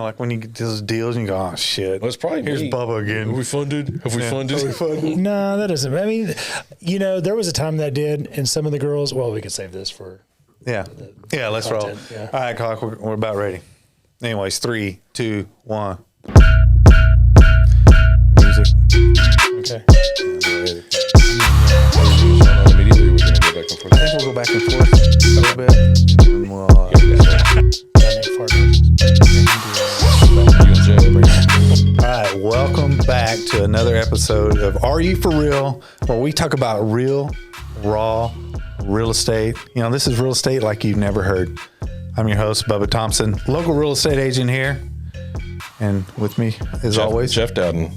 Like when you get those deals and you go, oh shit. Well, it's probably here's me. Bubba again. Have we funded? Have we funded? No, that doesn't. I mean, there was a time that did, and some of the girls. Well, we can save this for. Yeah. Let's content, roll. yeah. All right, Clark, we're about ready. Anyways, 3, 2, 1. Music. Okay. Immediately, we're gonna go back and forth. I think we'll go back and forth a little bit. And we'll, all right, welcome back to another episode of Are You For Real, where we talk about real, raw real estate. You know, this is real estate like you've never heard. I'm your host, Bubba Thompson, local real estate agent here. And with me, as always, Jeff Dowden,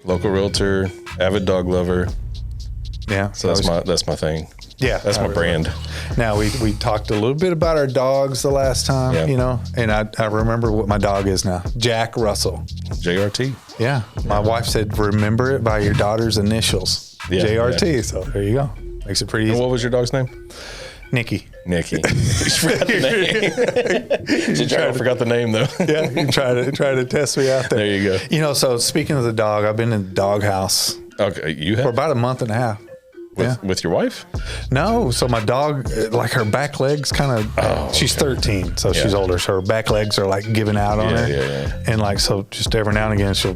local realtor, avid dog lover. Yeah. So that's my thing. Yeah. That's my brand. Now, we talked a little bit about our dogs the last time, you know, and I remember what my dog is now, Jack Russell. JRT. Yeah. My wife said, remember it by your daughter's initials, JRT. Yeah. So there you go. Makes it pretty easy. And what was your dog's name? Nikki. You forgot the name. I forgot the name, though. Yeah, you try to test me out there. There you go. You know, so speaking of the dog, I've been in the doghouse Okay, you have? for about a month and a half. With your wife? No, so my dog, like her back legs kind of, she's 13, so she's older, so her back legs are like giving out on her. Yeah. And like, so just every now and again, she'll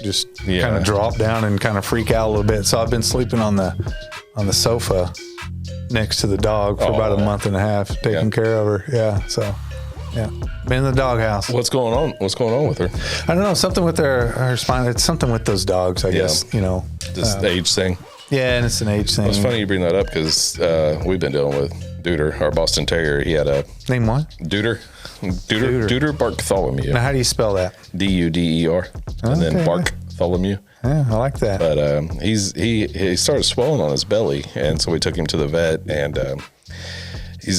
just kind of drop down and kind of freak out a little bit. So I've been sleeping on the sofa next to the dog for about a month and a half, taking care of her. Yeah. So, been in the doghouse. What's going on? What's going on with her? I don't know. Something with her spine. It's something with those dogs, I guess, you know. This age thing. Yeah, and it's an age thing. It's funny you bring that up because we've been dealing with Duder, our Boston Terrier. He had a Name what? Duder Bartholomew. Now, how do you spell that? Duder, and then Bartholomew. Yeah, I like that. But he started swelling on his belly, and so we took him to the vet, and his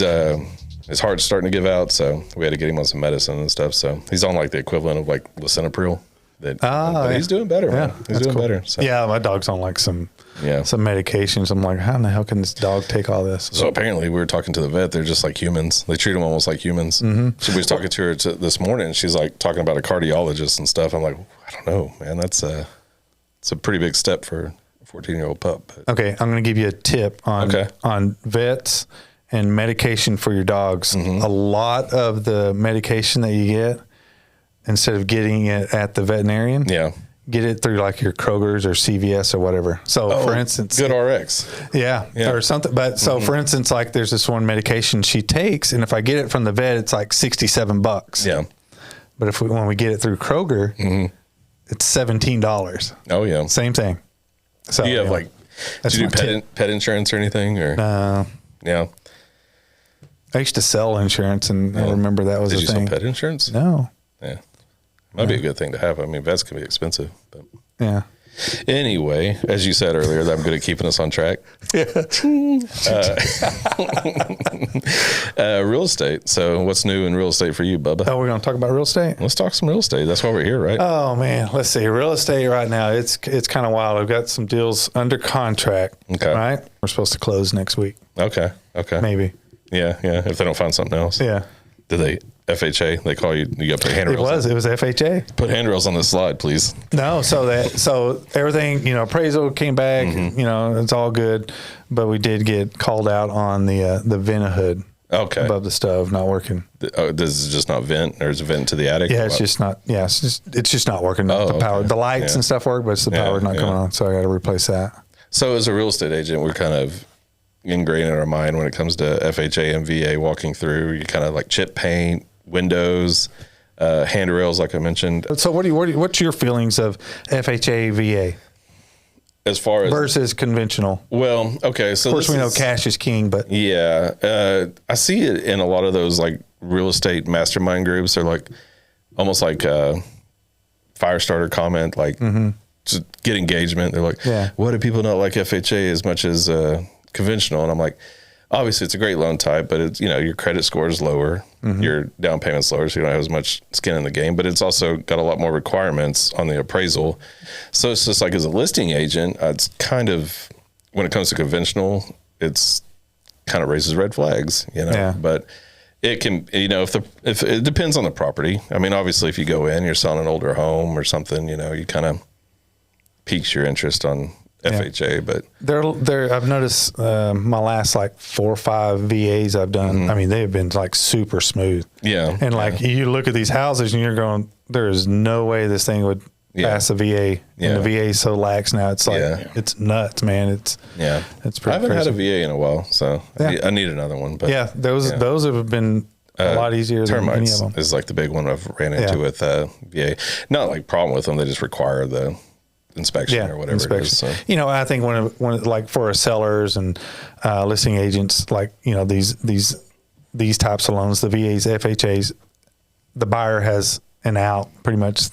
heart's starting to give out, so we had to get him on some medicine and stuff. So he's on like the equivalent of like lisinopril. But he's doing better, man. He's doing better. So. Yeah, my dog's on like some medications. I'm like, how in the hell can this dog take all this? So apparently we were talking to the vet. They're just like humans. They treat them almost like humans. Mm-hmm. So we was talking to her this morning, and she's like talking about a cardiologist and stuff. I'm like, I don't know, man. It's a pretty big step for a 14-year-old pup. But. Okay, I'm going to give you a tip on vets and medication for your dogs. Mm-hmm. A lot of the medication that you get, instead of getting it at the veterinarian, get it through like your Kroger's or CVS or whatever. So for instance, Good RX. Yeah, or something. But so for instance, like there's this one medication she takes, and if I get it from the vet, it's like $67. Yeah. But when we get it through Kroger, it's $17. Oh yeah. Same thing. So do you have do you do pet insurance or anything, or? No. Yeah. I used to sell insurance, and I remember that was a thing. Did you sell pet insurance? No. Yeah. Might be a good thing to have. I mean, vets can be expensive, but yeah. Anyway, as you said earlier, that I'm good at keeping us on track. Real estate. So what's new in real estate for you, Bubba? Oh, we're going to talk about real estate? Let's talk some real estate. That's why we're here, right? Oh man, let's see. Real estate right now, it's kind of wild. I've got some deals under contract. Okay. Right? We're supposed to close next week. Okay. Maybe. Yeah. If they don't find something else. Yeah. Did they FHA? They call you. You got to put handrails. It was FHA. Put handrails on this slide, please. No, so everything, appraisal came back. It's all good, but we did get called out on the vent hood. Okay. Above the stove, not working. Does it just not vent, or is it vent to the attic? Yeah, it's just not. Yeah, it's just not working. The power, the lights and stuff work, but it's the power not coming on. So I got to replace that. So as a real estate agent, we're kind of ingrained in our mind when it comes to FHA and VA walking through. You kind of like chip paint, windows, handrails, like I mentioned. So what's your feelings of FHA, VA? As far as versus conventional. Well, okay. So of course we know cash is king, but I see it in a lot of those like real estate mastermind groups. They're like almost like a fire starter comment, like just get engagement. They're like, what do people not like FHA as much as conventional? And I'm like, obviously it's a great loan type, but it's, your credit score is lower, your down payment's lower, so you don't have as much skin in the game, but it's also got a lot more requirements on the appraisal. So it's just like, as a listing agent, it's kind of, when it comes to conventional, it's kind of raises red flags, but It can, if it depends on the property. I mean, obviously, if you go in, you're selling an older home or something, you kind of piques your interest on FHA. But I've noticed my last like 4 or 5 VAs I've done. I mean, they have been like super smooth. Yeah, and like you look at these houses and you're going, there is no way this thing would pass a VA. And the VA is so lax now. It's like it's nuts, man. It's pretty. I haven't crazy. had a VA in a while, so I need another one. But those have been a lot easier than any termites of them. is like the big one I've ran into with VA. Not like problem with them; they just require the inspection or whatever it is. So. I think when like for sellers and listing agents, like these types of loans, the VAs, FHAs, the buyer has an out pretty much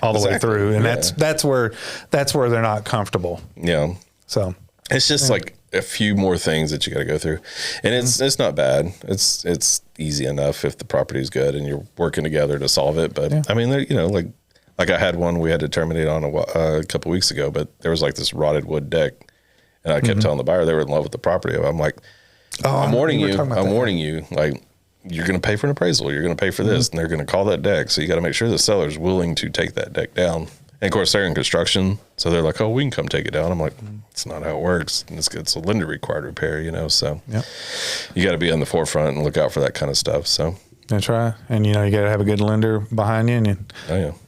all the way through, and that's where they're not comfortable. Yeah. So it's just like a few more things that you got to go through, and it's not bad. It's easy enough if the property is good and you're working together to solve it. But I mean, like I had one we had to terminate on a couple weeks ago, but there was like this rotted wood deck, and I kept telling the buyer they were in love with the property. I'm like, I'm warning you, like, you're going to pay for an appraisal. You're going to pay for this, and they're going to call that deck. So you got to make sure the seller's willing to take that deck down. And of course, they're in construction, so they're like, "Oh, we can come take it down." I'm like, "It's not how it works. It's a lender required repair, So you got to be on the forefront and look out for that kind of stuff." So that's right, and you got to have a good lender behind you, and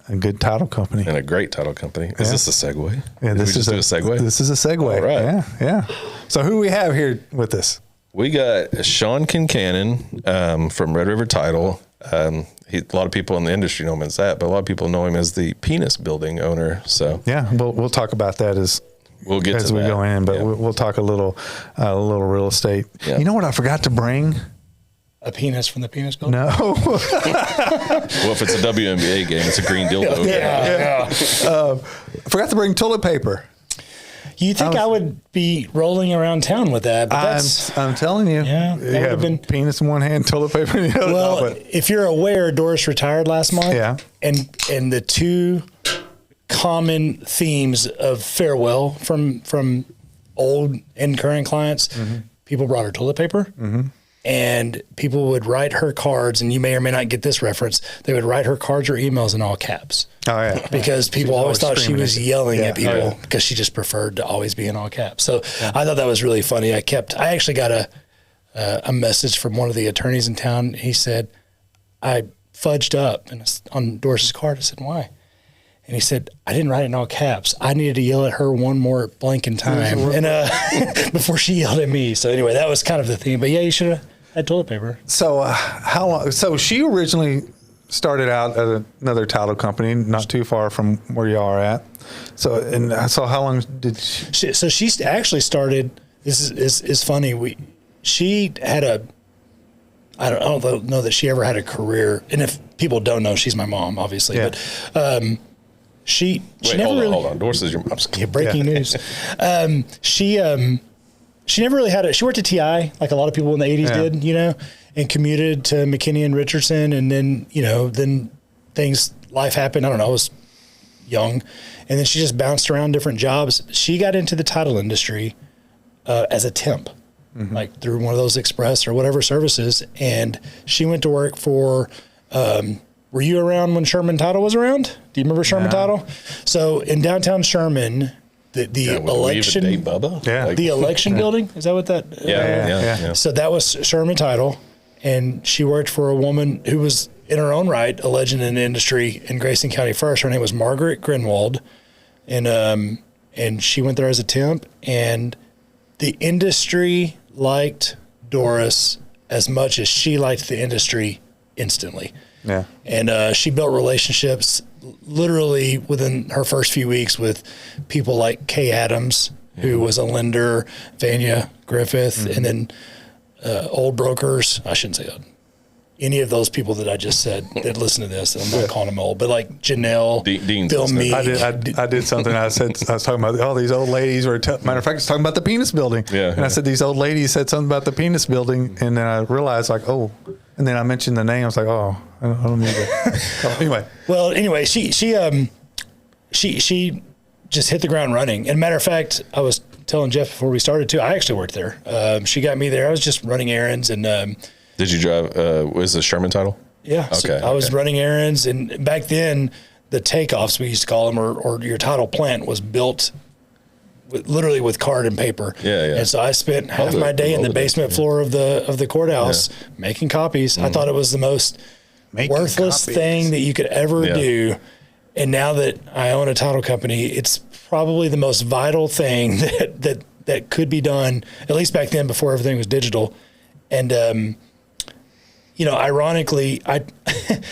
a good title company, and a great title company. Is this a segue? Yeah, this is a segue. This is a segue. All right. Yeah. So who we have here with us? We got Sean Kincannon from Red River Title. A lot of people in the industry know him as that, but a lot of people know him as the Penis Building owner. So we'll talk about that as we go in, but we'll talk a little real estate. Yeah. You know what I forgot to bring? A penis from the Penis Building? No. Well, if it's a WNBA game, it's a green dildo. I forgot to bring toilet paper. You think I would be rolling around town with that? But I'm telling you. Yeah, you have been penis in one hand, toilet paper in the other. Well, if you're aware, Doris retired last month. Yeah. And the two common themes of farewell from old and current clients, people brought her toilet paper. And people would write her cards, and you may or may not get this reference. They would write her cards or emails in all caps. Oh, yeah. Because people always thought she was yelling at people because she just preferred to always be in all caps. So I thought that was really funny. I actually got a message from one of the attorneys in town. He said, I fudged up on Doris's card. I said, why? And he said, I didn't write it in all caps. I needed to yell at her one more blanking time and before she yelled at me. So anyway, that was kind of the theme. But yeah, you should have had toilet paper. So how long? So she originally started out at another title company, not too far from where you are at. So how long did she? So she actually started. This is funny. She had I don't know that she ever had a career. And if people don't know, she's my mom, obviously. Yeah. But she never hold on. Doris is your mom. Breaking news. She never really had she worked at TI like a lot of people in the 80s did, and commuted to McKinney and Richardson. And then, life happened. I don't know. I was young. And then she just bounced around different jobs. She got into the title industry as a temp, like through one of those express or whatever services. And she went to work for, were you around when Sherman Title was around? Do you remember Sherman Title? So in downtown Sherman, the election, the election building, is that what that? Yeah. So that was Sherman Title, and she worked for a woman who was in her own right a legend in the industry in Grayson County first. Her name was Margaret Grinwald, and she went there as a temp, and the industry liked Doris as much as she liked the industry instantly. Yeah. And she built relationships literally within her first few weeks with people like Kay Adams, who was a lender, Vanya Griffith, and then old brokers. I shouldn't say any of those people that I just said that listen to this. And I'm not calling them old, but like Janelle, Bill Meek. I did something. I was talking about these old ladies were. Matter of fact, I was talking about the Penis Building. Yeah. And I said these old ladies said something about the Penis Building, and then I realized and then I mentioned the name. I was like, I don't need that. Anyway, she just hit the ground running. And matter of fact, I was telling Jeff before we started too, I actually worked there. She got me there. I was just running errands, and Did you drive? Was the Sherman title? Yeah. So I was running errands, and back then the takeoffs, we used to call them, or your title plant was built literally with card and paper. Yeah. And so I spent half my day in the basement floor of the courthouse making copies. I thought it was the most worthless thing that you could ever do. And now that I own a title company, it's probably the most vital thing that could be done, at least back then before everything was digital. And, ironically,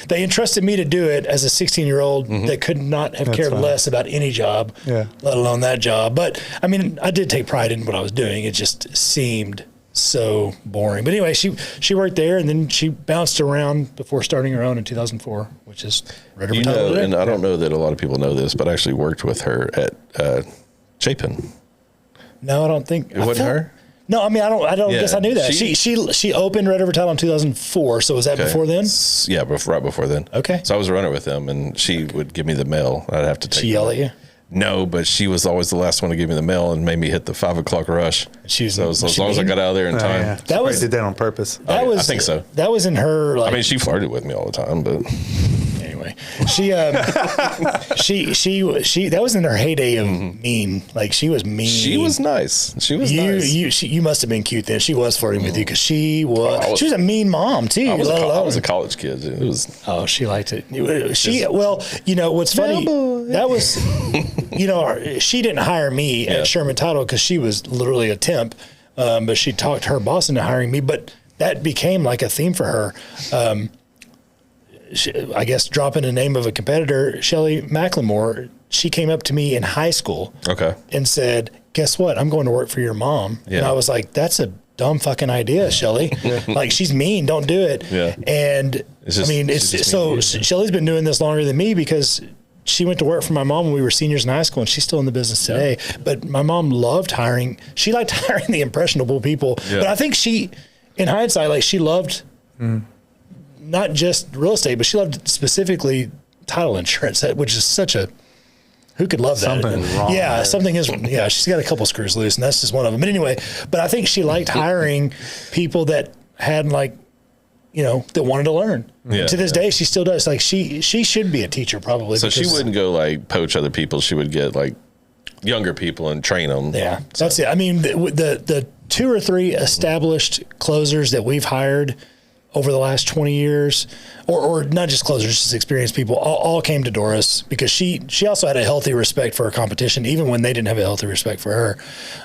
they entrusted me to do it as a 16-year-old that could not have cared less about any job, let alone that job. But, I mean, I did take pride in what I was doing. It just seemed so boring. But anyway, she worked there, and then she bounced around before starting her own in 2004, which is Red River Title today. And I don't know that a lot of people know this, but I actually worked with her at Chapin. No, I don't think. It wasn't her? No, I mean, I don't guess I knew that. She opened Red River Title in 2004. So was that before then? Yeah, right before then. Okay. So I was a runner with them, and she would give me the mail. I'd have to take. She yell at you? No, but she was always the last one to give me the mail and made me hit the 5 o'clock rush. So as long as I got out of there in time. Yeah. That did that on purpose. I think so. That was in her. Like, I mean, she flirted with me all the time, but anyway, she that was in her heyday of mean. Like, she was mean. She was nice. You must have been cute then. She was flirting with you because she was a mean mom too. I was a college kid. It was. Oh, she liked it. What's funny? That was, she didn't hire me at Sherman Title because she was literally a temp, but she talked her boss into hiring me. But that became like a theme for her. I guess dropping the name of a competitor, Shelly McLemore, she came up to me in high school and said, guess what? I'm going to work for your mom. Yeah. And I was like, that's a dumb fucking idea, Shelly. Like, she's mean. Don't do it. Yeah. And Shelly's been doing this longer than me because she went to work for my mom when we were seniors in high school, and she's still in the business today. But my mom loved hiring. She liked hiring the impressionable people. Yeah. But I think she, in hindsight, like, she loved not just real estate, but she loved specifically title insurance, which is such a, who could love that? Something is wrong. Yeah, something is. Yeah, she's got a couple screws loose, and that's just one of them. But anyway, I think she liked hiring people that had that wanted to learn. Yeah, to this day, she still does. Like, she should be a teacher probably. So she wouldn't go like poach other people. She would get like younger people and train them. Yeah, that's it. I mean, the 2 or 3 established closers that we've hired over the last 20 years, or not just closers, just experienced people, all came to Doris because she also had a healthy respect for her competition, even when they didn't have a healthy respect for her.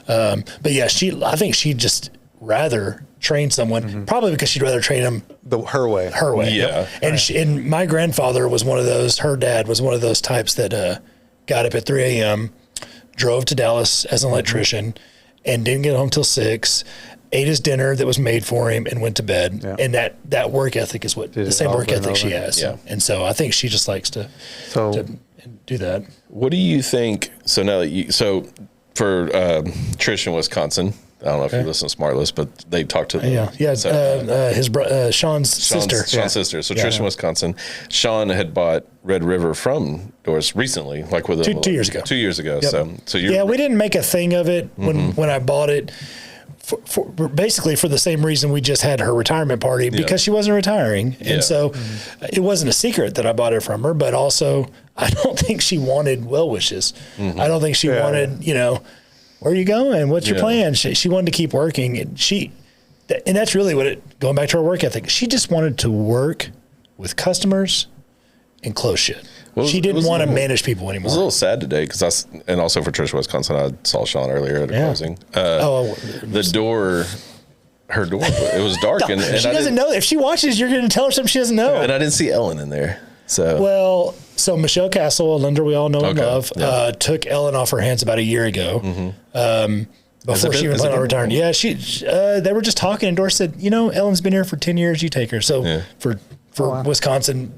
But yeah, I think she'd just rather train someone, probably because she'd rather train them her way. Yeah. And and my grandfather was one of those, her dad was one of those types that got up at 3 a.m., drove to Dallas as an electrician, and didn't get home till 6, ate his dinner that was made for him, and went to bed. Yeah. And that work ethic is the same work ethic she has. Yeah. And so I think she just likes to do that. What do you think? So now that for Trish in Wisconsin, I don't know if you listen to Smartless, but they talked to Sean's sister. Sean's sister. So Trish in Wisconsin, Sean had bought Red River from Doris recently, like with 2 years ago. 2 years ago. Yep. So we didn't make a thing of it when I bought it. For basically for the same reason we just had her retirement party, because she wasn't retiring. And so it wasn't a secret that I bought it from her, but also I don't think she wanted well wishes. I don't think she wanted, where are you going? What's your plan? She wanted to keep working, and that's really going back to her work ethic. She just wanted to work with customers and close shit. She didn't want to manage people anymore. It was a little sad today because and also for Trish Wisconsin, I saw Sean earlier at a closing. The door, her door, it was dark, and she doesn't know. If she watches, you're going to tell her something she doesn't know. And I didn't see Ellen in there. So Michelle Castle, a lender we all know and love, took Ellen off her hands about a year ago. Before she even planned on retiring. Yeah, they were just talking, and Doris said, Ellen's been here for 10 years. You take her. So for Wisconsin,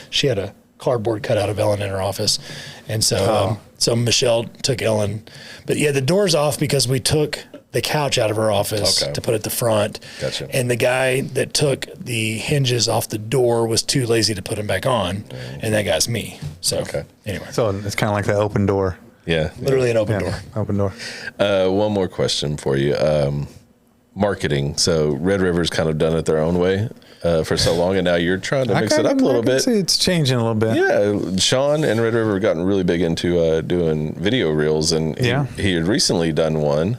she had a cardboard cutout of Ellen in her office, and so Michelle took Ellen. But the door's off because we took the couch out of her office to put at the front. Gotcha. And the guy that took the hinges off the door was too lazy to put them back on, and that guy's me. So anyway, so it's kind of like that open door. Yeah, literally an open door. Open door. One more question for you. marketing. So Red River's kind of done it their own way for so long, and now you're trying to mix it up a little bit. See it's changing a little bit. Yeah, Sean and Red River have gotten really big into doing video reels, and he had recently done one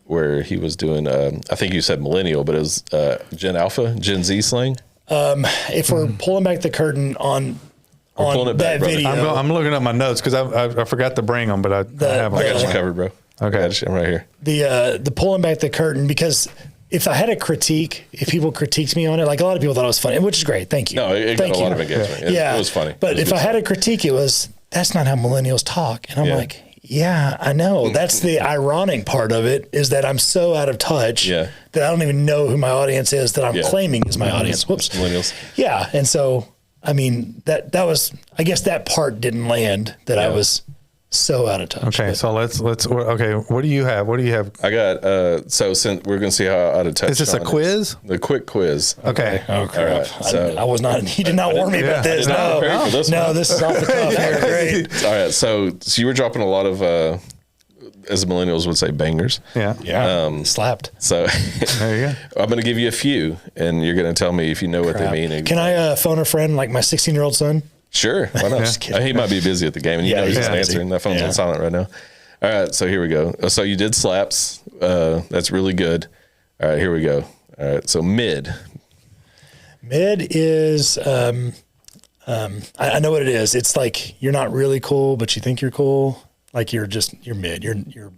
where he was doing, I think you said millennial, but it was Gen Z slang. If we're pulling back the curtain on that video, I'm looking at my notes because I forgot to bring them, but I have them. I got you covered, bro. Okay, I'm right here. The pulling back the curtain, because if I had a critique, if people critiqued me on it, like a lot of people thought it was funny, which is great. Thank you. No, it got a lot of engagement. It was funny. But if I had a critique, it was, that's not how millennials talk. And I'm like, yeah, I know. That's the ironic part of it, is that I'm so out of touch that I don't even know who my audience is that I'm claiming is my audience. Whoops. Millennials. Yeah. And so, I mean, that was, I guess that part didn't land, that I was so out of touch. Okay, so let's okay. What do you have? I got so since we're gonna see how out of touch. Is this a quiz? The quick quiz. Okay. Oh crap! All right, so I was not. He did not warn me about this. No, this is off the cuff here. Great. All right, so you were dropping a lot of, as millennials would say, bangers. Yeah. Slapped. So there you go. I'm gonna give you a few, and you're gonna tell me if you know what they mean. Can I phone a friend, like my 16-year-old son? Sure, why not? He might be busy at the game, and you know he's not answering. That phone's on silent right now. All right, so here we go. So you did slaps. That's really good. All right, here we go. All right, so mid. Mid is, I know what it is. It's like you're not really cool, but you think you're cool. Like you're mid. You're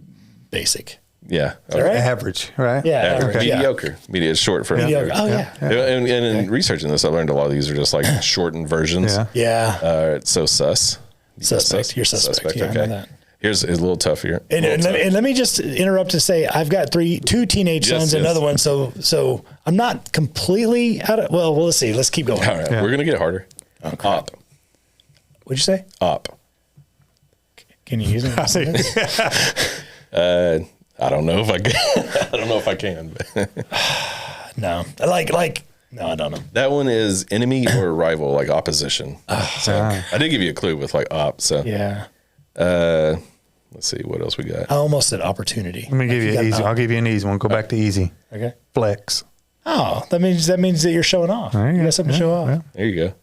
basic. Yeah. Right? Average, right? Yeah. Average. Mediocre. Media is short for mediocre. Oh, yeah. And in researching this, I learned a lot of these are just like shortened versions. Yeah. So sus. Suspect. You're suspect. Yeah, okay. I know that. Here's a little tough here. And let me just interrupt to say I've got two teenage sons, another one. So I'm not completely out of, well, let's see. Let's keep going. All right. We're going to get harder. Okay. Op. What'd you say? Op. Can you use it? I don't know if I can. I don't know if I can. No. No, I don't know. That one is enemy or rival, like opposition. I did give you a clue with like op. So yeah. Let's see what else we got. I almost said opportunity. Let me give you easy. I'll give you an easy one. Go back to easy. Okay. Flex. Oh, that means that you're showing off. You got something to show off. Yeah. There you go.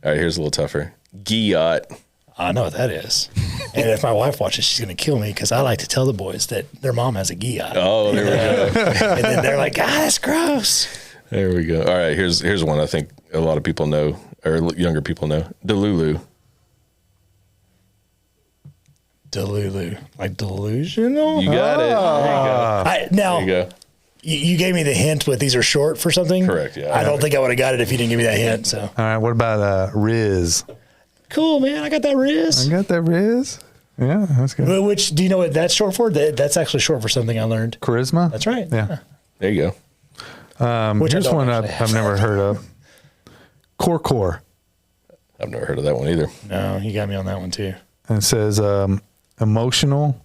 All right, here's a little tougher. Giot. I know what that is. And if my wife watches, she's going to kill me because I like to tell the boys that their mom has a giot. Oh, there we go. And then they're like, that's gross. There we go. All right, here's one I think a lot of people know, or younger people know. Delulu. Delulu. Like delusional? You got it. There you go. You gave me the hint with these are short for something. Correct, yeah. I don't think I would have got it if you didn't give me that hint. So. All right, what about Riz? Cool, man. I got that Riz. I got that Riz. Yeah, that's good. Which, do you know what that's short for? That's actually short for something I learned. Charisma? That's right. Yeah. There you go. Here's one I've never heard of. Core. I've never heard of that one either. No, you got me on that one too. And it says emotional,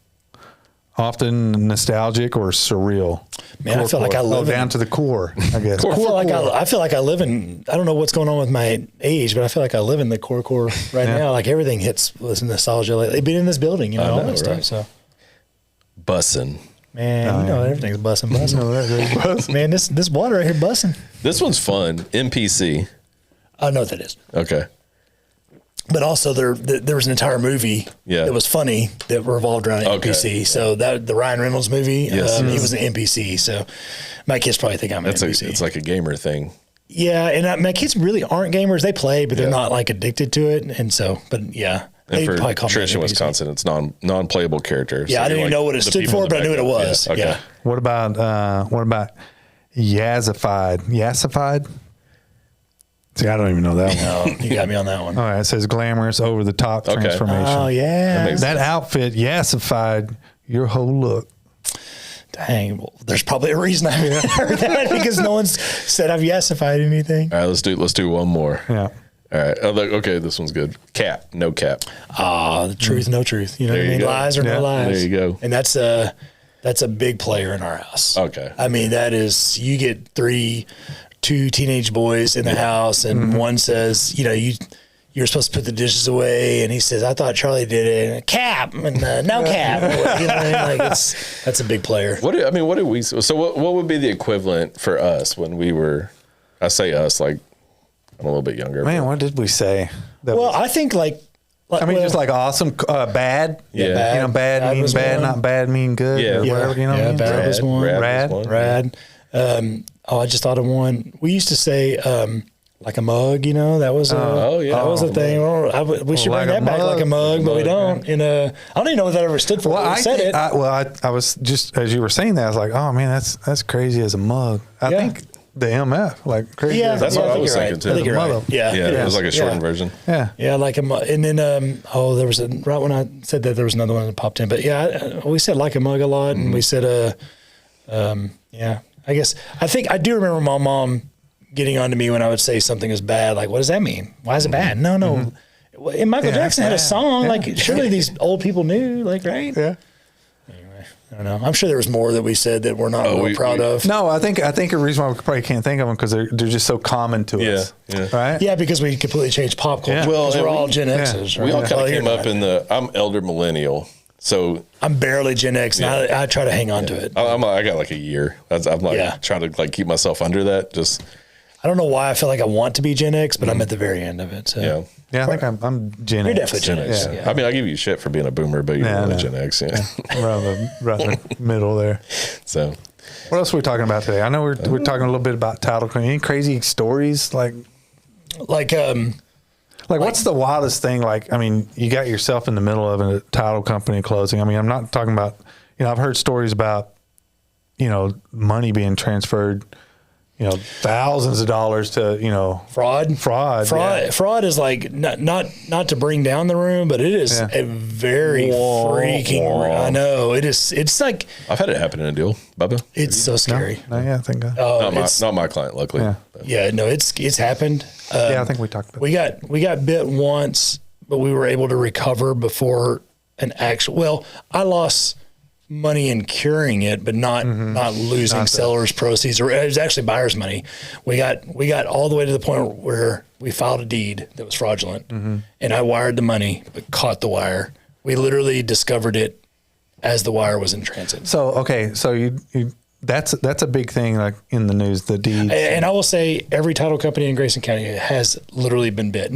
often nostalgic or surreal. Man, core, I feel like I live down to the core, I guess. I feel like I live in, I don't know what's going on with my age, but I feel like I live in the core right now. Like everything hits with nostalgia lately. Being in this building, all that stuff. So, bussin'. Man, everything's bussing. Man, this water right here bussing. This one's fun. NPC. I know what that is. Okay. But also there was an entire movie that was funny that revolved around an NPC. So the Ryan Reynolds movie, he was an NPC. So my kids probably think I'm an NPC. It's like a gamer thing. Yeah, and my kids really aren't gamers. They play, but they're not like addicted to it. And so, but yeah. And for Trish in Wisconsin, it's non-playable character. Yeah, so I didn't even know what it stood for, but I knew what it was. Yeah. Okay. Yeah. What about Yassified? Yassified? See, I don't even know that one. No, you got me on that one. All right, it says glamorous, over the top transformation. Oh yeah, that outfit yassified your whole look. Dang, well, there's probably a reason I haven't heard that because no one's said I've yassified anything. All right, let's do one more. Yeah. All right. Okay, this one's good. Cap, no cap. The truth, no truth. You know what I mean? Lies or no lies. There you go. And that's a big player in our house. Okay. I mean, that is, you get two teenage boys in the house, and one says, you you're supposed to put the dishes away, and he says, I thought Charlie did it. And cap and no cap. You know what I mean? Like that's a big player. What did we? So what would be the equivalent for us when we were? I say us, like I'm a little bit younger. Man, what did we say? I think just like awesome, bad. Yeah, bad. You know, bad mean bad, one. not bad mean good. Yeah. Or whatever. You know, what I mean? bad was one. Rad. I just thought of one. We used to say like a mug. You know, that was that was a thing. We should bring that back like a mug, but we don't. And I don't even know what that ever stood for. Well, I said it. I was just as you were saying that, I was like, oh man, that's crazy as a mug. I think the MF, like crazy. Yeah, That's what I was thinking too. I think you're right. Yeah, it was like a shortened version. Yeah, like a mug. And then there was right when I said that, there was another one that popped in. But we said like a mug a lot, and we said I guess I do remember my mom getting on to me when I would say something is bad. Like, what does that mean? Why is it bad? No. And Michael Jackson had a song. Like, surely these old people knew. Like, right? Yeah. Anyway, I don't know. I'm sure there was more that we said that we're not real proud of. No, I think a reason why we probably can't think of them because they're just so common to us. Yeah. Right. Yeah, because we completely changed pop culture. Yeah. Well, we're all Gen Xers. Right? We all kind of came up in I'm elder millennial. So I'm barely Gen X, and I try to hang on to it. I got like a year. I'm like trying to like keep myself under that. Just I don't know why I feel like I want to be Gen X, but I'm at the very end of it. So I think I'm Gen X. You're definitely Gen X. Yeah. I mean, I give you shit for being a boomer, but you're really Gen X. Yeah, around the middle there. So, what else are we talking about today? I know we're talking a little bit about title company. Any crazy stories like what's the wildest thing? Like, I mean, you got yourself in the middle of a title company closing. I mean, I'm not talking about, I've heard stories about, money being transferred, thousands of dollars to, fraud. Fraud is like not to bring down the room, but it is a very freaking. I know it is. It's like I've had it happen in a deal, Bubba. It's so scary. No, I think not my client, luckily. Yeah, no, it's happened. I think we talked about. We got bit once, but we were able to recover before an actual. Well, I lost money in curing it, but not losing sellers' proceeds, or it was actually buyer's money. We got all the way to the point where we filed a deed that was fraudulent, and I wired the money, but caught the wire. We literally discovered it as the wire was in transit. So you that's a big thing, like in the news, the deed. And I will say every title company in Grayson County has literally been bit.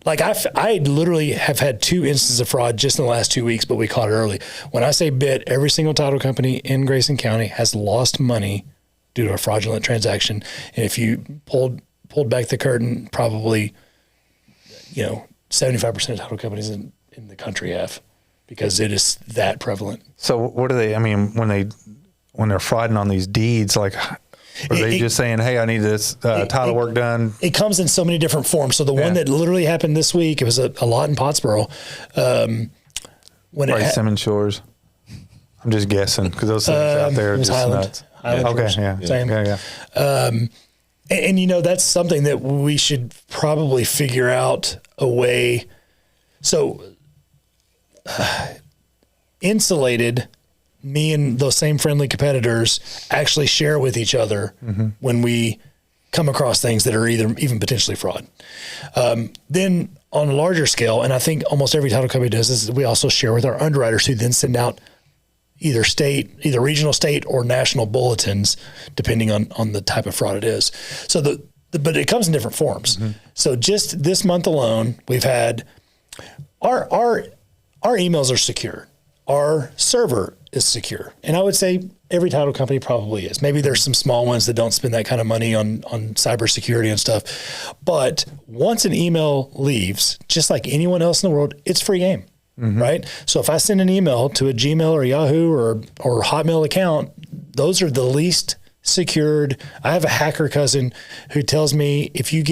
Like I literally have had 2 instances of fraud just in the last 2 weeks, but we caught it early. When I say bit, every single title company in Grayson County has lost money due to a fraudulent transaction. And if you pulled back the curtain, probably 75% of title companies in the country have, because it is that prevalent. So what do they? I mean, when they're frauding on these deeds, like. Are they just saying, hey, I need this title work done? It comes in so many different forms. So the one that literally happened this week, it was a lot in Pottsboro. Simmons Shores. I'm just guessing because those things out there are just nuts. Highland, same. And that's something that we should probably figure out a way. So insulated. Me and those same friendly competitors actually share with each other when we come across things that are even potentially fraud. Then on a larger scale, and I think almost every title company does this, we also share with our underwriters, who then send out either regional, state, or national bulletins, depending on the type of fraud it is. So but it comes in different forms. So just this month alone, we've had our emails are secure. Our server is secure. And I would say every title company probably is. Maybe there's some small ones that don't spend that kind of money on cybersecurity and stuff. But once an email leaves, just like anyone else in the world, it's free game, right? So if I send an email to a Gmail or Yahoo or Hotmail account, those are the least secured. I have a hacker cousin who tells me if you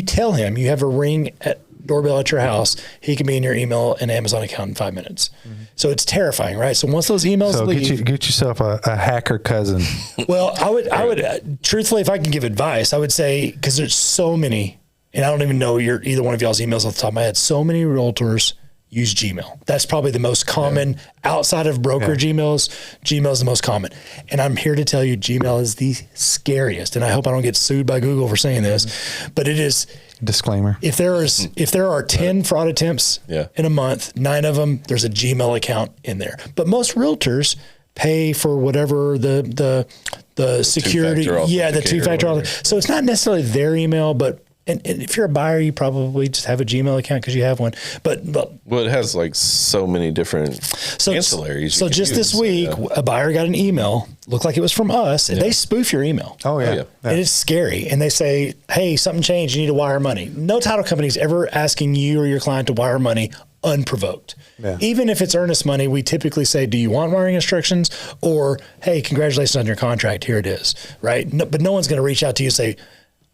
tell him you have a Ring doorbell at your house, he can be in your email and Amazon account in 5 minutes. So it's terrifying, right? So once those emails leave, get yourself a hacker cousin. Well, I would truthfully, if I can give advice, I would say, because there's so many, and I don't even know either one of y'all's emails off the top of my head. So many realtors use Gmail. That's probably the most common outside of brokerage emails. Gmail is the most common. And I'm here to tell you, Gmail is the scariest. And I hope I don't get sued by Google for saying this, but it is. Disclaimer. If there are 10 fraud attempts in a month, 9 of them, there's a Gmail account in there. But most realtors pay for whatever the security, the two-factor. So it's not necessarily their email, but and if you're a buyer, you probably just have a Gmail account because you have one. But well, it has like so many different ancillaries. So just this week, a buyer got an email, looked like it was from us, and they spoof your email. Oh yeah. And it's scary. And they say, "Hey, something changed. You need to wire money." No title company is ever asking you or your client to wire money unprovoked. Yeah. Even if it's earnest money, we typically say, "Do you want wiring instructions?" Or, "Hey, congratulations on your contract. Here it is." Right? No, but no one's going to reach out to you and say,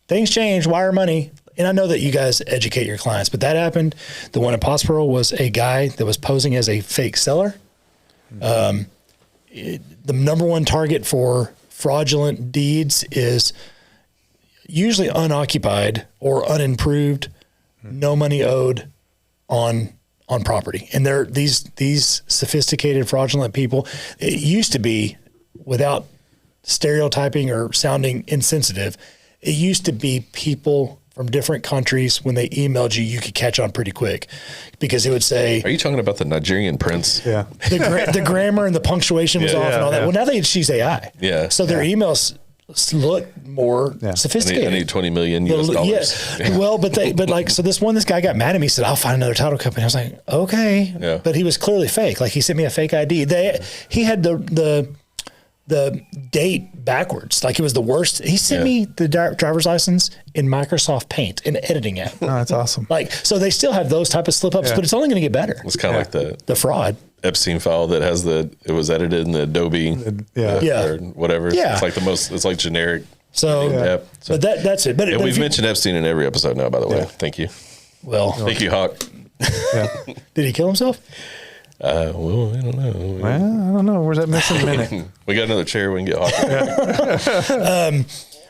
"Things change, wire money." And I know that you guys educate your clients, but that happened. The one in Pottsboro was a guy that was posing as a fake seller. The number one target for fraudulent deeds is usually unoccupied or unimproved, no money owed on property. And they're these sophisticated fraudulent people. It used to be, without stereotyping or sounding insensitive, it used to be people from different countries. When they emailed you, you could catch on pretty quick because it would say, "Are you talking about the Nigerian prince?" Yeah. The grammar and the punctuation was off and all that. Well, now they use AI. Yeah. So their emails look more sophisticated. I need 20 million US dollars. Yeah. Well, but this guy got mad at me, said, "I'll find another title company." I was like, "Okay." Yeah. But he was clearly fake. Like, he sent me a fake ID. He had the date backwards. Like, it was the worst. He sent me the driver's license in Microsoft Paint, an editing app. Oh, that's awesome. Like, so they still have those type of slip ups, but it's only going to get better. It's kind of like the fraud Epstein file that has it was edited in the Adobe, or whatever. Yeah. It's like generic. So, but that's it. But we've mentioned Epstein in every episode now, by the way. Yeah. Thank you. Well, thank you, Hawk. Did he kill himself? Well, I don't know. Well, I don't know. Where's that missing minute? We got another chair. We can get Hawk.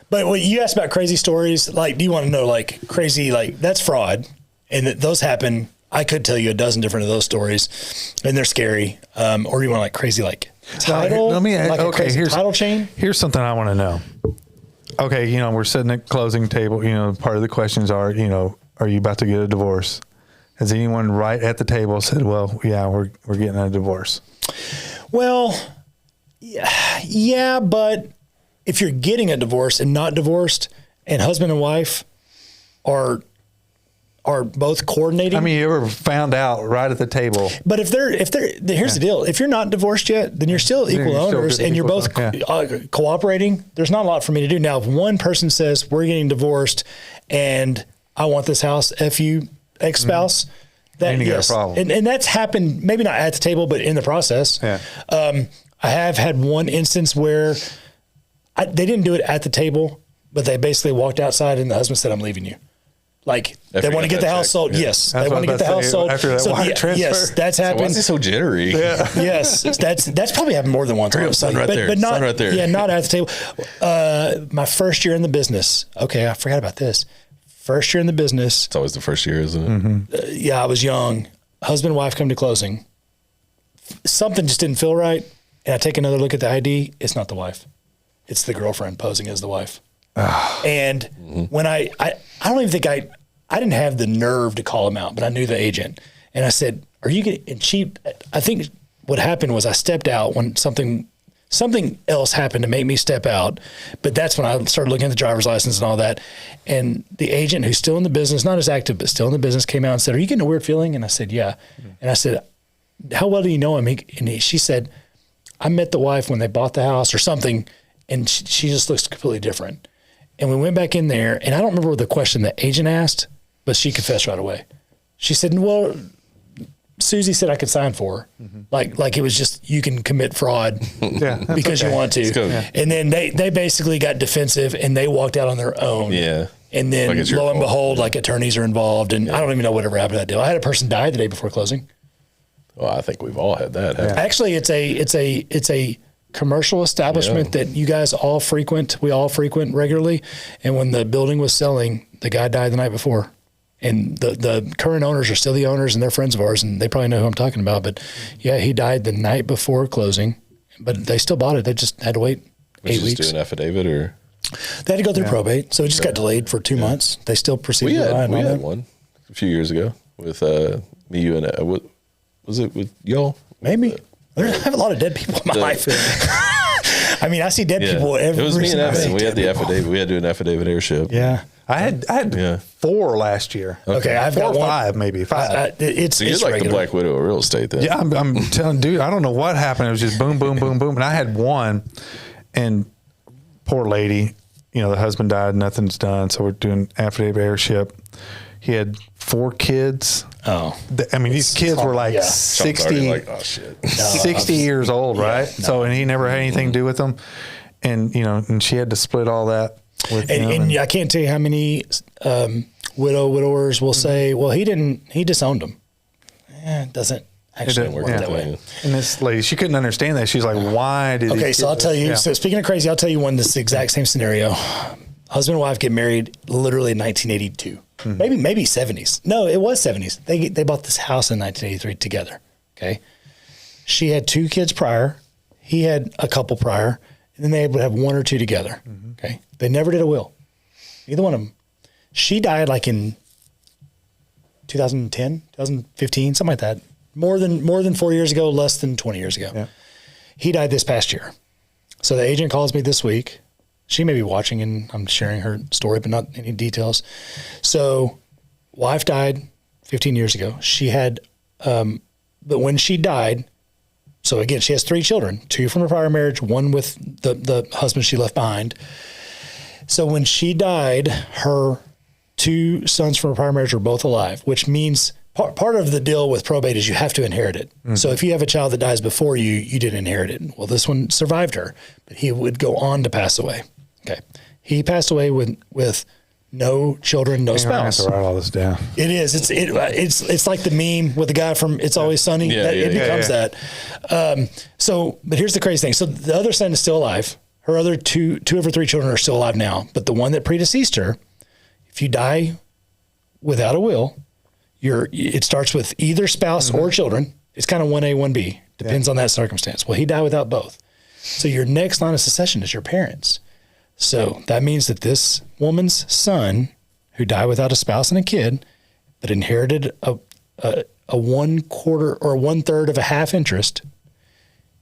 But when you asked about crazy stories, like, do you want to know, like, crazy, like, that's fraud, and those happen. I could tell you a dozen different of those stories, and they're scary. Or you want, like, crazy, like, title? Let me ask, like here's title chain. Here's something I want to know. Okay, we're sitting at closing table. Part of the questions are, are you about to get a divorce? Has anyone right at the table said, "Well, yeah, we're getting a divorce"? Well, yeah, but if you're getting a divorce and not divorced, and husband and wife are both coordinating. I mean, you ever found out right at the table? But here's the deal: if you're not divorced yet, then you're still equal owners, and you're both cooperating. There's not a lot for me to do now. If one person says, "We're getting divorced, and I want this house," F you, ex-spouse. That, you got a problem. And that's happened, maybe not at the table, but in the process. Yeah. I have had one instance where they didn't do it at the table, but they basically walked outside and the husband said, "I'm leaving you." Like, they want to get the house sold. Yeah. Yes. They want to get the house sold. After that wire transfer. Yes, that's happened. So why is he so jittery? Yeah. Yes. That's probably happened more than once. Son right there. But not, Son right there. Yeah, not at the table. My first year in the business. Okay, I forgot about this. First year in the business. It's always the first year, isn't it? Mm-hmm. I was young. Husband and wife come to closing. Something just didn't feel right. And I take another look at the ID. It's not the wife. It's the girlfriend posing as the wife. And when I don't even think I didn't have the nerve to call him out, but I knew the agent. And I said, "Are you getting cheap?" I think what happened was I stepped out when something else happened to make me step out. But that's when I started looking at the driver's license and all that. And the agent, who's still in the business, not as active, but still in the business, came out and said, "Are you getting a weird feeling?" And I said, "Yeah." And I said, "How well do you know him?" She said, "I met the wife when they bought the house or something, and she just looks completely different." And we went back in there, and I don't remember the question the agent asked, but she confessed right away. She said, "Well, Susie said I could sign for her." Like it was just, you can commit fraud because you want to. And then they basically got defensive and they walked out on their own. Yeah. And then lo and behold, like, attorneys are involved, and I don't even know whatever happened to that deal. I had a person die the day before closing. Well, I think we've all had that. Actually, it's a commercial establishment that you guys all frequent. We all frequent regularly. And when the building was selling, the guy died the night before. And the current owners are still the owners, and they're friends of ours, and they probably know who I'm talking about. But yeah, he died the night before closing, but they still bought it. They just had to wait 8 weeks. Just do an affidavit, or They had to go through probate, so it just got delayed for 2 months. They still proceeded. We had one a few years ago with me, you, and what was it with y'all? Maybe. I have a lot of dead people in my life. I mean, I see dead people every. It was me and Evan. day. We had the affidavit. We had to do an affidavit airship. Yeah. I had 4 last year. Okay, I've 4 got or one. 5, maybe 5. It's So you're like regular. the Black Widow of real estate then. Yeah, I'm telling, dude, I don't know what happened. It was just boom, boom, boom, boom. And I had one, and poor lady, the husband died, nothing's done. So we're doing affidavit airship. He had 4 kids. Oh. I mean, these kids were like Yeah. 60, Like, oh shit. 60 years old, right? So, and he never had anything to do with them. And, and she had to split all that with him. And I can't tell you how many widowers will say, well, he disowned them. It doesn't actually work that way. And this lady, she couldn't understand that. She's like, why did Okay, so I'll tell you. Yeah. So speaking of crazy, I'll tell you one. This exact same scenario. Husband and wife get married literally in 1982, maybe 70s. No, it was 70s. They bought this house in 1983 together. Okay, she had 2 kids prior. He had a couple prior, and then they would have 1 or 2 together. Okay, they never did a will. Either one of them. She died like in 2010, 2015, something like that. More than 4 years ago, less than 20 years ago. Yeah. He died this past year. So the agent calls me this week. She may be watching, and I'm sharing her story, but not any details. So wife died 15 years ago. She had, but when she died, so again, she has 3 children, 2 from her prior marriage, 1 with the husband she left behind. So when she died, her 2 sons from her prior marriage were both alive, which means part of the deal with probate is you have to inherit it. Mm-hmm. So if you have a child that dies before you, you didn't inherit it. Well, this one survived her, but he would go on to pass away. Okay. He passed away with no children, no spouse. I have to write all this down. It is. It's like the meme with the guy from It's Always Sunny. It becomes that. But here's the crazy thing. So the other son is still alive. Her other two of her 3 children are still alive now. But the one that predeceased her, if you die without a will, it starts with either spouse or children. It's kind of 1A, 1B. Depends on that circumstance. Well, he died without both. So your next line of succession is your parents. So that means that this woman's son, who died without a spouse and a kid, but inherited a 1/4 or 1/3 of a half interest,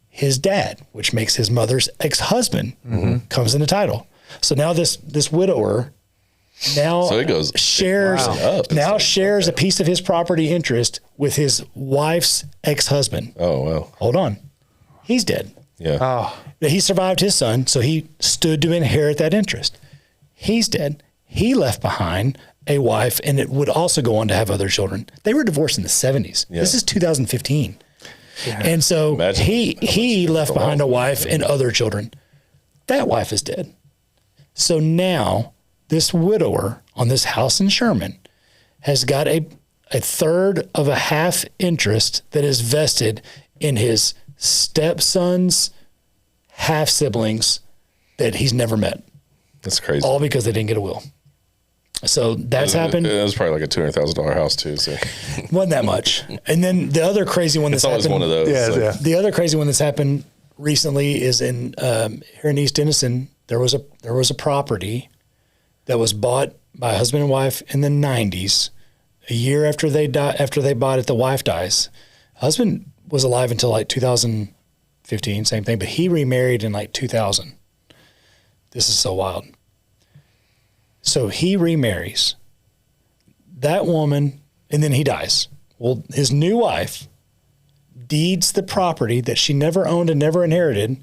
his dad, which makes his mother's ex-husband, comes in the title. So now this widower shares a piece of his property interest with his wife's ex-husband. Oh, well. Hold on. He's dead. Yeah. Oh, He survived his son, so he stood to inherit that interest. He's dead. He left behind a wife, and it would also go on to have other children. They were divorced in the 70s. Yeah. This is 2015. Yeah. And so he left behind a wife and other children. That wife is dead. So now this widower on this house in Sherman has got a 1/3 of a half interest that is vested in his stepson's half siblings that he's never met. That's crazy. All because they didn't get a will. So that's happened. It was probably like a $200,000 house too. So wasn't that much. And then the other crazy one that's always happened. One of those. Yeah. The other crazy one that's happened recently is in here in East Denison. There was a property that was bought by a husband and wife in the 90s. A year after they bought it, the wife dies. Husband was alive until like 2015, same thing, but he remarried in like 2000. This is so wild. So he remarries that woman, and then he dies. Well, his new wife deeds the property that she never owned and never inherited,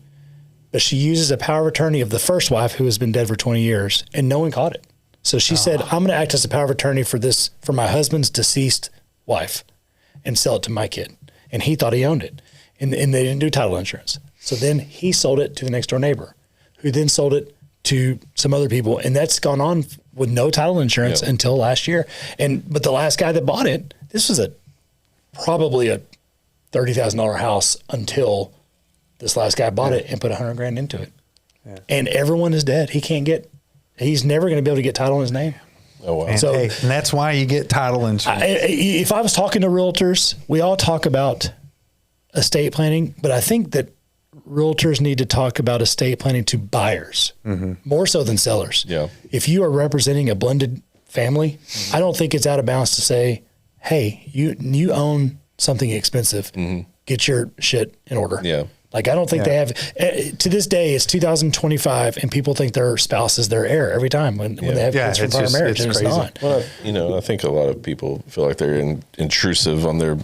but she uses a power of attorney of the first wife who has been dead for 20 years, and no one caught it. So she said, I'm going to act as a power of attorney for my husband's deceased wife and sell it to my kid. And he thought he owned it. And they didn't do title insurance. So then he sold it to the next door neighbor, who then sold it to some other people. And that's gone on with no title insurance until last year. But the last guy that bought it, this was probably a $30,000 house until this last guy bought it and put $100,000 into it. Yeah. And everyone is dead. He's never going to be able to get title in his name. Oh, wow. And, and that's why you get title insurance. If I was talking to realtors, we all talk about estate planning, but I think that realtors need to talk about estate planning to buyers more so than sellers. Yeah. If you are representing a blended family, I don't think it's out of bounds to say, hey, you own something expensive. Get your shit in order. Yeah. Like, I don't think they have, to this day, it's 2025, and people think their spouse is their heir every time when they have kids from prior marriage, and it's not. Well, I think a lot of people feel like they're intrusive on their,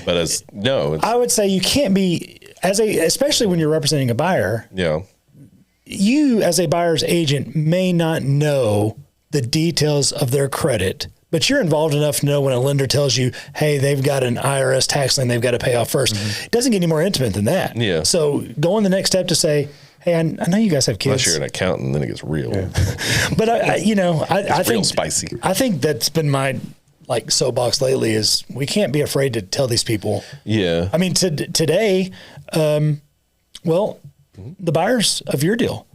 but I would say you can't be, especially when you're representing a buyer. Yeah. You, as a buyer's agent, may not know the details of their credit, but you're involved enough to know when a lender tells you, hey, they've got an IRS tax lien they've got to pay off first. It doesn't get any more intimate than that. Yeah. So going the next step to say, hey, I know you guys have kids. Unless you're an accountant, then it gets real. Yeah. But I think real spicy. I think that's been my soapbox lately is we can't be afraid to tell these people. Yeah. I mean, today, the buyers of your deal,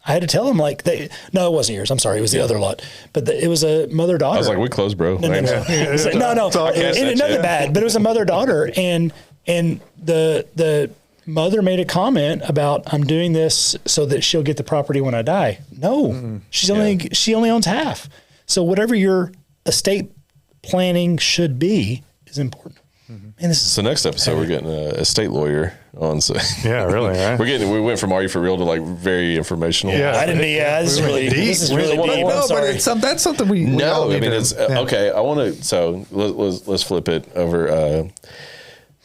I had to tell them no, it wasn't yours. I'm sorry. It was the other lot, but it was a mother-daughter. I was like, we closed, bro. No. Nothing bad, but it was a mother-daughter, and the mother made a comment about, I'm doing this so that she'll get the property when I die. No, she only owns half. So whatever your estate planning should be is important. And so next episode, we're getting an estate lawyer on. So yeah, really, right? We went from Are You For Real to very informational. Yeah, I didn't. Yeah, this is really deep. But that's something we no. I mean, it's okay. I want to. So let's flip it over.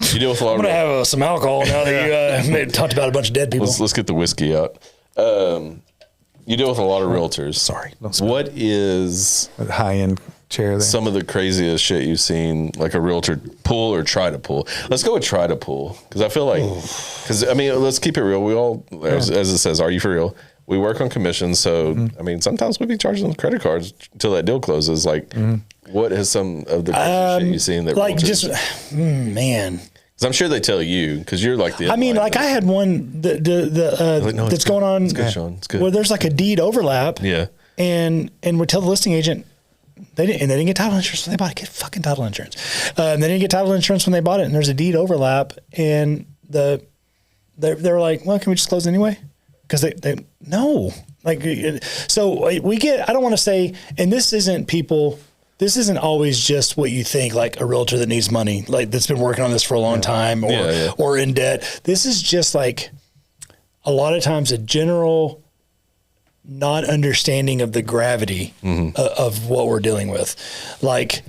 You deal with a lot. I'm gonna have some alcohol now that you talked about a bunch of dead people. Let's get the whiskey out. You deal with a lot of realtors. Sorry. What is high end chair there? Some of the craziest shit you've seen, like a realtor pull or try to pull? Let's go with try to pull, because I feel like, let's keep it real. We all, as it says, Are You For Real? We work on commissions, so I mean, sometimes we be charging them credit cards until that deal closes. Like, what is some of the crazy shit you've seen that man? Because I'm sure they tell you, because you're like the. I mean, I had one that's going on. It's good, Sean. It's good. Where there's like a deed overlap. Yeah. And we tell the listing agent they didn't get title insurance when they bought it. Get fucking title insurance. They didn't get title insurance when they bought it, and there's a deed overlap, and they were like, well, can we just close anyway? Because they no. So we get. I don't want to say, and this isn't always just what you think, like a realtor that needs money, like that's been working on this for a long time or in debt. This is just like a lot of times a general not understanding of the gravity of what we're dealing with. Like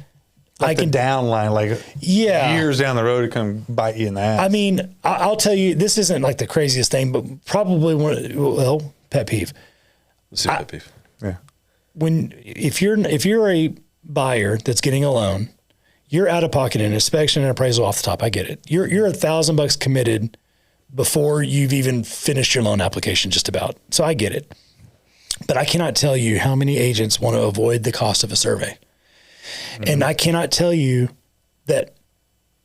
I can downline, years down the road to come bite you in the ass. I mean, I'll tell you, this isn't like the craziest thing, but probably pet peeve. Let's see pet peeve. Yeah. If you're a buyer that's getting a loan, you're out of pocket in inspection and appraisal off the top. I get it. You're $1,000 committed before you've even finished your loan application, just about. So I get it. But I cannot tell you how many agents want to avoid the cost of a survey. And I cannot tell you that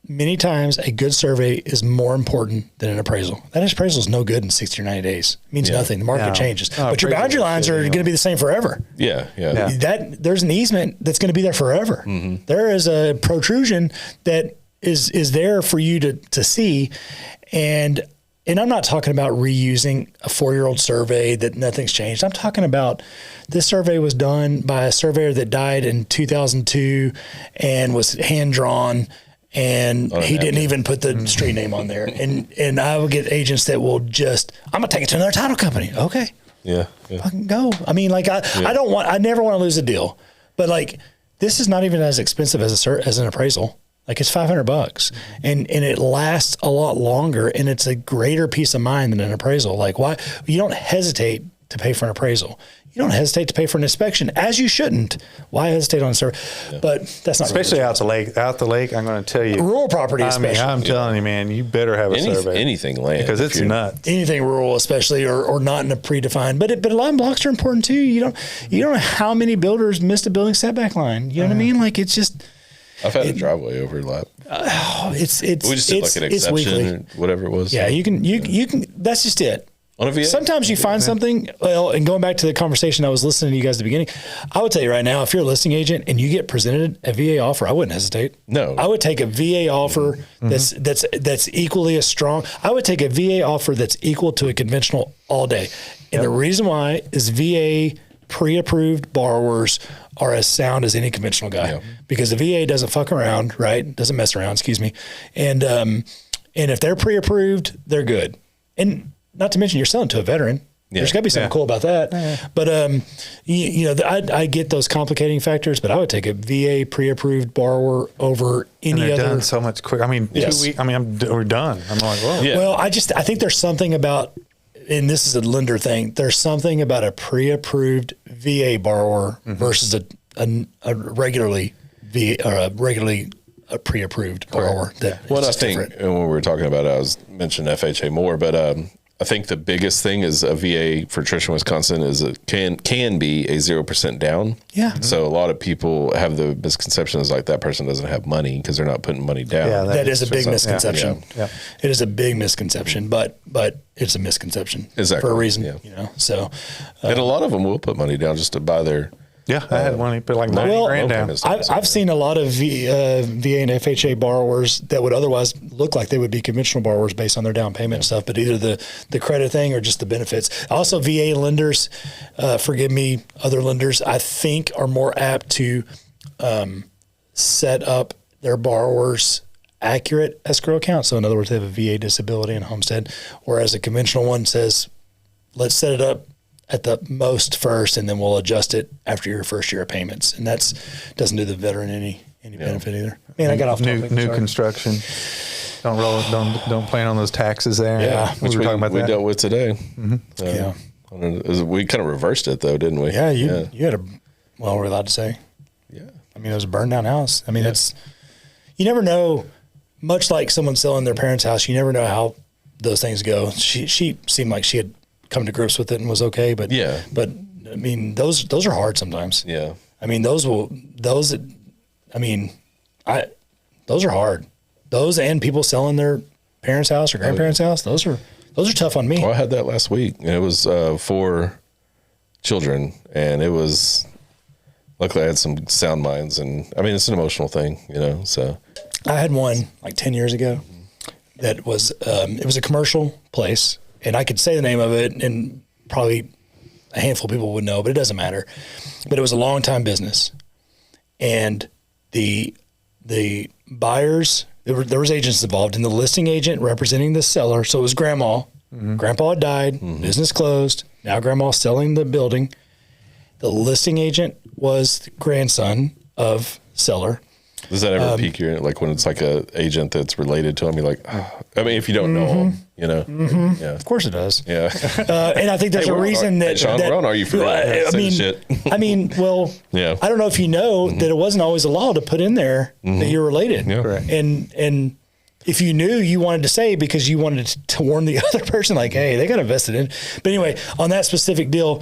many times a good survey is more important than an appraisal. That appraisal is no good in 60 or 90 days. It means nothing. The market changes. But your boundary lines are going to be the same forever. Yeah. There's an easement that's going to be there forever. There is a protrusion that is there for you to see. And I'm not talking about reusing a 4-year-old survey that nothing's changed. I'm talking about this survey was done by a surveyor that died in 2002 and was hand drawn, and he didn't even put the street name on there. And I will get agents that will just, I'm gonna take it to another title company. Okay. Yeah. Fucking go. I mean, I never want to lose a deal, but this is not even as expensive as an appraisal. It's $500 and it lasts a lot longer, and it's a greater peace of mind than an appraisal. Why you don't hesitate to pay for an appraisal. You don't hesitate to pay for an inspection, as you shouldn't. Why hesitate on a survey? Yeah. But that's not especially out the lake. Out the lake, I'm going to tell you, rural property, especially. I'm telling you, man, you better have a survey. Anything land, because it's nuts. Anything rural, especially, or not in a predefined. But line blocks are important too. You don't know how many builders missed a building setback line. You know what I mean? It's just. I've had a driveway overlap. We just did an exception or whatever it was. Yeah, you can. That's just it. On a VA? Sometimes you find something, well, and going back to the conversation I was listening to you guys at the beginning, I would tell you right now, if you're a listing agent and you get presented a VA offer, I wouldn't hesitate. No. I would take a VA offer that's equally as strong. I would take a VA offer that's equal to a conventional all day. And the reason why is VA pre-approved borrowers are as sound as any conventional guy because the VA doesn't fuck around, right? Doesn't mess around, excuse me. And if they're pre-approved, they're good. And not to mention you're selling to a veteran. Yeah. There's got to be something cool about that. Yeah. But, I get those complicating factors, but I would take a VA pre-approved borrower over any other. Done so much quicker. I mean, 2 weeks, we're done. I'm like, whoa. Yeah. Well, I think there's something about, and this is a lender thing, there's something about a pre-approved VA borrower versus a regularly pre-approved borrower. Well, I think when we were talking about it, I was mentioning FHA more, but I think the biggest thing is a VA for Tristan, Wisconsin is it can be a 0% down. Yeah. So a lot of people have the misconceptions like that person doesn't have money because they're not putting money down. Yeah, that is a big misconception. Yeah. It is a big misconception, but it's a misconception for a reason. Yeah. So, and a lot of them will put money down just to buy their. Yeah, I had one. He put like $90,000 down. I've seen a lot of VA and FHA borrowers that would otherwise look like they would be conventional borrowers based on their down payment and stuff, but either the credit thing or just the benefits. Also, VA lenders, forgive me, other lenders, I think are more apt to set up their borrowers accurate escrow account. So in other words, they have a VA disability and homestead, whereas a conventional one says, let's set it up at the most first, and then we'll adjust it after your first year of payments. And that's doesn't do the veteran any benefit either. Man, I got off topic. New construction. Don't plan on those taxes there. Yeah, we were talking about that. We dealt with today. We kind of reversed it though, didn't we? Yeah, you had we're allowed to say. Yeah. I mean, it was a burned down house. I mean, you never know. Much like someone selling their parents' house, you never know how those things go. She seemed like she had come to grips with it and was okay, but I mean, those are hard sometimes. Yeah. I mean, those are hard. Those and people selling their parents' house or grandparents' house, those are tough on me. Well, I had that last week, and it was 4 children, and it was, luckily I had some sound minds, and I mean, it's an emotional thing, so. I had one like 10 years ago that was, it was a commercial place, and I could say the name of it, and probably a handful of people would know, but it doesn't matter. But it was a long time business, and the buyers, there was agents involved, and the listing agent representing the seller. So it was grandma. Mm-hmm. Grandpa had died, business closed. Now grandma's selling the building. The listing agent was the grandson of seller. Does that ever pique your, like when it's like a agent that's related to him, you're like, oh. I mean, if you don't know him, Yeah. Of course it does. Yeah. And I think there's a reason that. Sean, we're on Are You For Real? I don't know if you know that it wasn't always a law to put in there that you're related. Yeah. Correct. And if you knew, you wanted to say because you wanted to warn the other person, like, hey, they got invested in. But anyway, on that specific deal,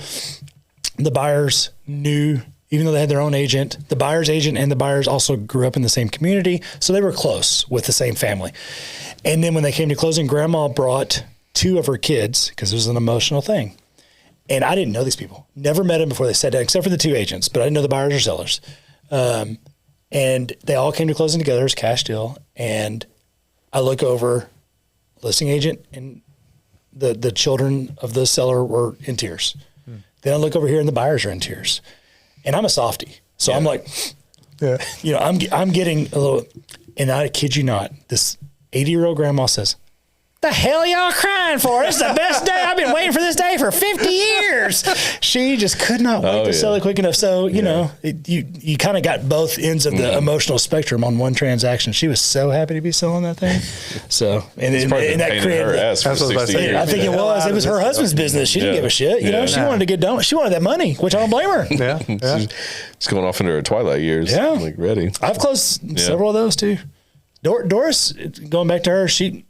the buyers knew. Even though they had their own agent, the buyer's agent and the buyers also grew up in the same community. So they were close with the same family. And then when they came to closing, grandma brought 2 of her kids because it was an emotional thing. And I didn't know these people. Never met them before they sat down, except for the 2 agents, but I didn't know the buyers or sellers. And they all came to closing together as cash deal. And I look over, listing agent and the children of the seller were in tears. Then I look over here and the buyers are in tears. And I'm a softie. So I'm like, I'm getting a little, and I kid you not, this 80-year-old grandma says, the hell y'all crying for? It's the best day. I've been waiting for this day for 50 years. She just could not wait to sell it quick enough. So, you kind of got both ends of the emotional spectrum on one transaction. She was so happy to be selling that thing. So, and that created her ass for 60 years. I think it was her husband's business. She didn't give a shit. She wanted to get done. She wanted that money, which I don't blame her. Yeah. She's going off into her twilight years. Yeah. Like ready. I've closed several of those too. Doris, going back to her, she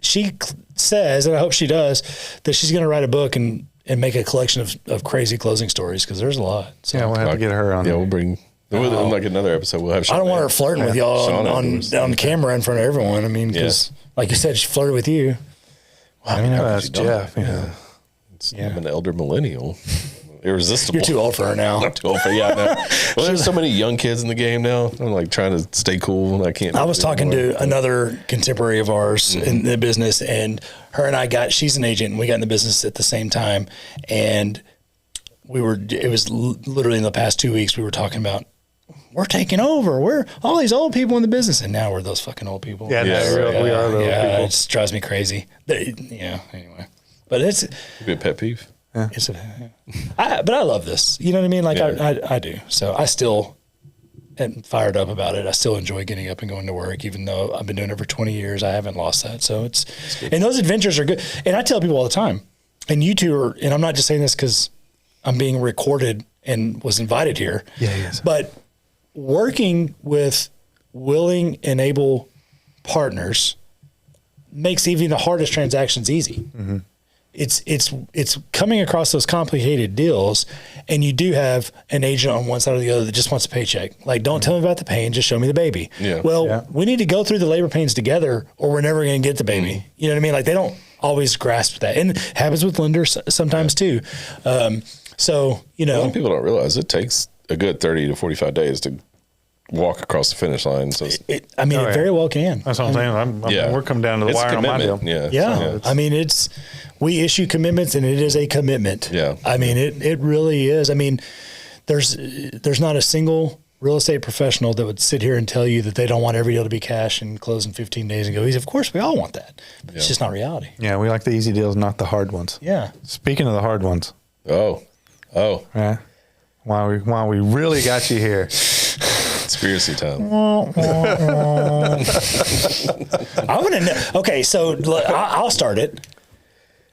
says, and I hope she does, that she's going to write a book and make a collection of crazy closing stories because there's a lot. So. We'll have to get her on. Yeah, we'll bring like another episode. We'll have. I don't want her flirting with y'all on camera in front of everyone. I mean, because like you said, she flirted with you. Well, I mean, that's Jeff. I'm an elder millennial. Irresistible. You're too old for her now. I'm too old for yeah. No. Well, there's so many young kids in the game now. I'm like trying to stay cool, and I can't. I was talking to another contemporary of ours in the business, and her and I she's an agent, and we got in the business at the same time. And it was literally in the past 2 weeks, we were talking about, we're taking over. We're all these old people in the business, and now we're those fucking old people. Yeah, we are those people. It just drives me crazy. Anyway. But it's a pet peeve. Yeah. But I love this. You know what I mean? Like I do. So I still am fired up about it. I still enjoy getting up and going to work, even though I've been doing it for 20 years. I haven't lost that. So and those adventures are good. And I tell people all the time, and you two are, and I'm not just saying this because I'm being recorded and was invited here. Yeah, yes. But working with willing and able partners makes even the hardest transactions easy. Mm-hmm. It's coming across those complicated deals, and you do have an agent on one side or the other that just wants a paycheck. Like, don't tell me about the pain, just show me the baby. Yeah. Well, we need to go through the labor pains together, or we're never going to get the baby. Mm-hmm. You know what I mean? Like, they don't always grasp that, and it happens with lenders sometimes too. So a lot of people don't realize it takes a good 30 to 45 days to walk across the finish line. So it very well can. That's what I'm saying. We're coming down to the wire on my deal. Yeah. I mean, we issue commitments, and it is a commitment. Yeah. I mean, it really is. I mean, there's not a single real estate professional that would sit here and tell you that they don't want every deal to be cash and close in 15 days and go easy. Of course, we all want that. But it's just not reality. Yeah, we like the easy deals, not the hard ones. Yeah. Speaking of the hard ones. Oh. Yeah. Why we really got you here. Conspiracy time. I want to know. Okay, so I'll start it.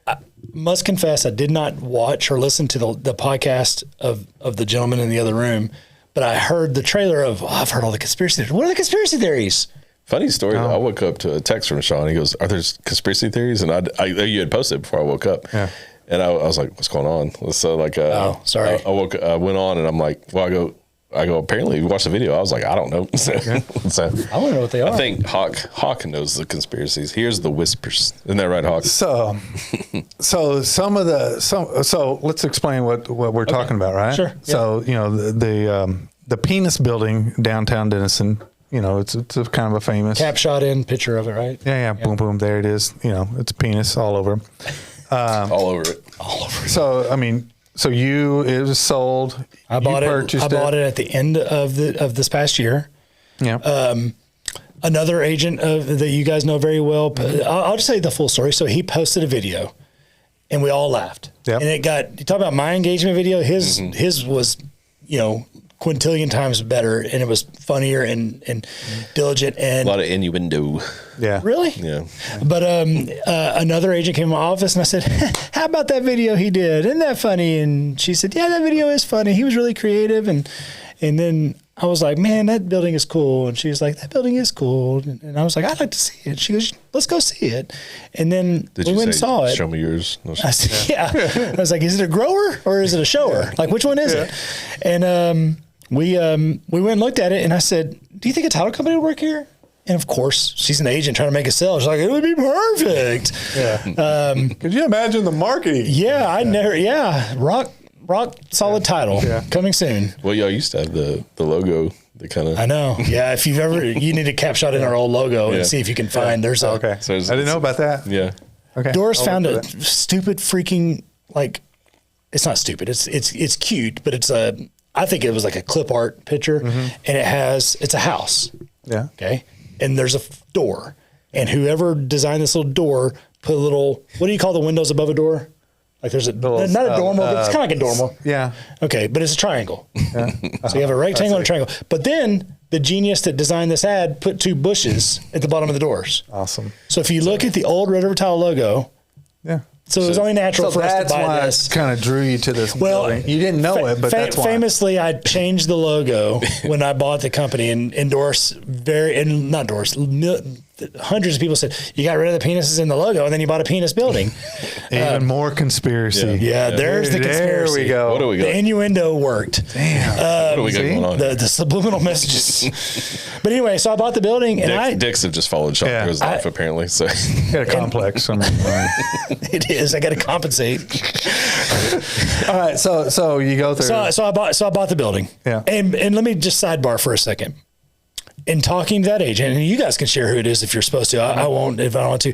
I must confess, I did not watch or listen to the podcast of the gentleman in the other room, but I heard the trailer of, I've heard all the conspiracy theories. What are the conspiracy theories? Funny story. I woke up to a text from Sean. He goes, "Are there conspiracy theories?" And you had posted it before I woke up. Yeah. And I was like, "What's going on?" So sorry. I went on, and I'm like, well, I go, apparently you watched the video. I was like, I don't know. So I want to know what they are. I think Hawk knows the conspiracies. Here's the whispers. Isn't that right, Hawk? So let's explain what we're talking about, right? Sure. So, the Penis building downtown Denison, it's a kind of a famous cap shot in picture of it, right? Yeah. Boom, boom. There it is. It's a penis all over. All over it. So, it was sold. I bought it at the end of this past year. Yeah. Another agent that you guys know very well. I'll just tell you the full story. So he posted a video, and we all laughed. Yep. And you talk about my engagement video. His was, quintillion times better, and it was funnier and diligent and a lot of innuendo. Yeah. Really? Yeah. But another agent came to my office, and I said, "How about that video he did? Isn't that funny?" And she said, "Yeah, that video is funny. He was really creative." And then I was like, "Man, that building is cool." And she was like, "That building is cool." And I was like, "I'd like to see it." She goes, "Let's go see it." And then we went and saw it. Show me yours. I said, yeah. I was like, "Is it a grower or is it a shower? Like, which one is it?" And we went and looked at it, and I said, "Do you think a title company would work here?" And of course, she's an agent trying to make a sale. She's like, "It would be perfect." Yeah. Could you imagine the marketing? Yeah, rock solid title coming soon. Well, y'all used to have the logo. The kind of. I know. Yeah, if you've ever, you need to cap shot in our old logo and see if you can find. There's a. Okay. So I didn't know about that. Yeah. Okay. Doris found a stupid freaking it's not stupid. It's cute, but it's I think it was like a clip art picture, and it's a house. Yeah. Okay. And there's a door, and whoever designed this little door put a little, what do you call the windows above a door? Like there's not a dormer, but it's kind of like a dormer. Yeah. Okay. But it's a triangle. Yeah. So you have a rectangle and a triangle, but then the genius that designed this ad put 2 bushes at the bottom of the doors. Awesome. So if you look at the old Red River Tile logo, so it was only natural for us to buy this. Kind of drew you to this building. You didn't know it, but that's why. Famously, I changed the logo when I bought the company, and hundreds of people said, you got rid of the penises in the logo and then you bought a penis building. Even more conspiracy. Yeah, there's the conspiracy. There we go. What do we got? The innuendo worked. Damn. What do we got going on? The subliminal messages. But anyway, so I bought the building and Dicks have just followed Sean through his life, apparently. So Got a complex. it is. I got to compensate. All right. So you go through. So I bought the building. Yeah. And let me just sidebar for a second. In talking to that agent, and you guys can share who it is if you're supposed to. I won't if I don't want to.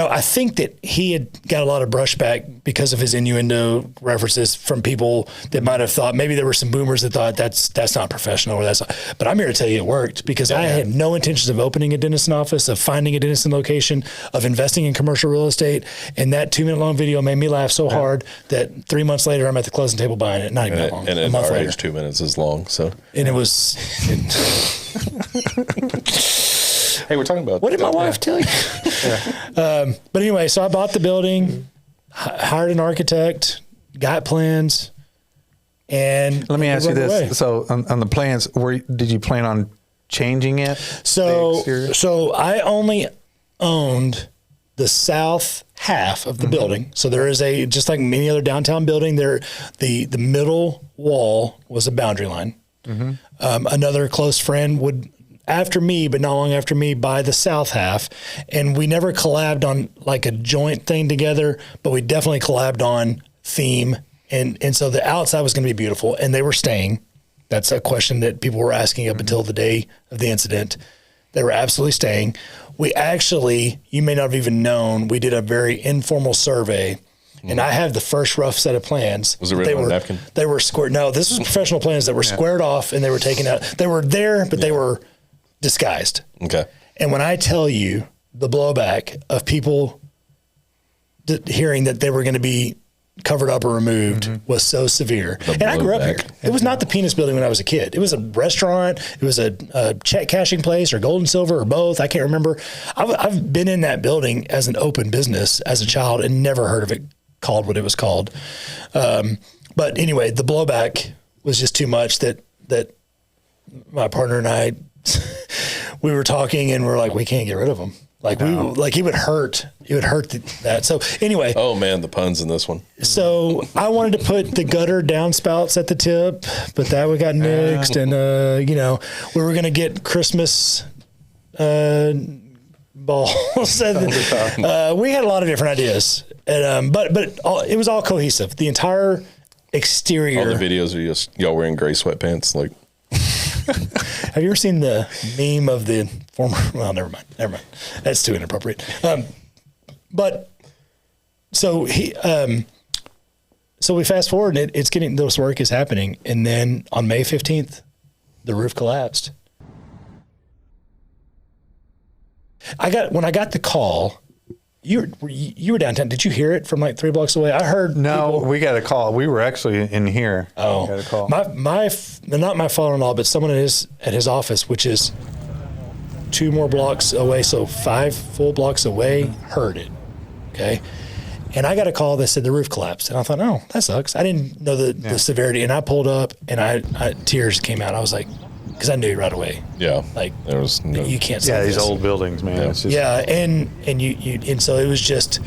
I think that he had got a lot of brushback because of his innuendo references from people that might have thought maybe there were some boomers that thought that's not professional or that's not. But I'm here to tell you it worked because I had no intentions of opening a Denison office, of finding a Denison location, of investing in commercial real estate. And that 2-minute long video made me laugh so hard that 3 months later I'm at the closing table buying it. Not even that long. and a at month our later. age, 2 minutes is long. So And it was. hey, we're talking about What did my wife tell you? But anyway, so I bought the building, hired an architect, got plans, and Let me ask you run away. this. So on the plans, did you plan on changing it? So I only owned the south half of the building. So there is just like many other downtown building there, the middle wall was a boundary line. Another close friend would, after me, but not long after me, buy the south half. And we never collabed on like a joint thing together, but we definitely collabed on theme. And so the outside was going to be beautiful, and they were staying. That's a question that people were asking up until the day of the incident. They were absolutely staying. We actually, you may not have even known, we did a very informal survey. And I have the first rough set of plans. Was it written on a napkin? They were squared. No, this was professional plans that were squared off and they were taken out. They were there, but they were disguised. Okay. And when I tell you the blowback of people hearing that they were going to be covered up or removed was so severe. And I grew up here. It was not the penis building when I was a kid. It was a restaurant. It was a check cashing place or gold and silver or both. I can't remember. I've been in that building as an open business as a child and never heard of it called what it was called. But anyway, the blowback was just too much that my partner and I, we were talking and we're like, we can't get rid of him. Like it would hurt. It would hurt that. So anyway. Oh man, the puns in this one. So I wanted to put the gutter downspouts at the tip, but that we got nixed, and we were going to get Christmas balls. We had a lot of different ideas, and, but it was all cohesive. The entire exterior. All the videos are just y'all wearing gray sweatpants, like. Have you ever seen the meme of the former? Well, never mind. That's too inappropriate. But so so we fast forward, and it's getting, this work is happening, and then on May 15th, the roof collapsed. When I got the call. You were downtown. Did you hear it from like 3 blocks away? I heard. No, people, we got a call. We were actually in here. Oh, got a call. Not my father-in-law, but someone at his office, which is 2 more blocks away, so 5 full blocks away, heard it. Okay, and I got a call that said the roof collapsed, and I thought, oh, that sucks. I didn't know the severity, and I pulled up, and I tears came out. I was like, because I knew right away. Yeah, like there was no, you can't. Yeah, these this. old buildings, man. Yeah, it's just, and so it was just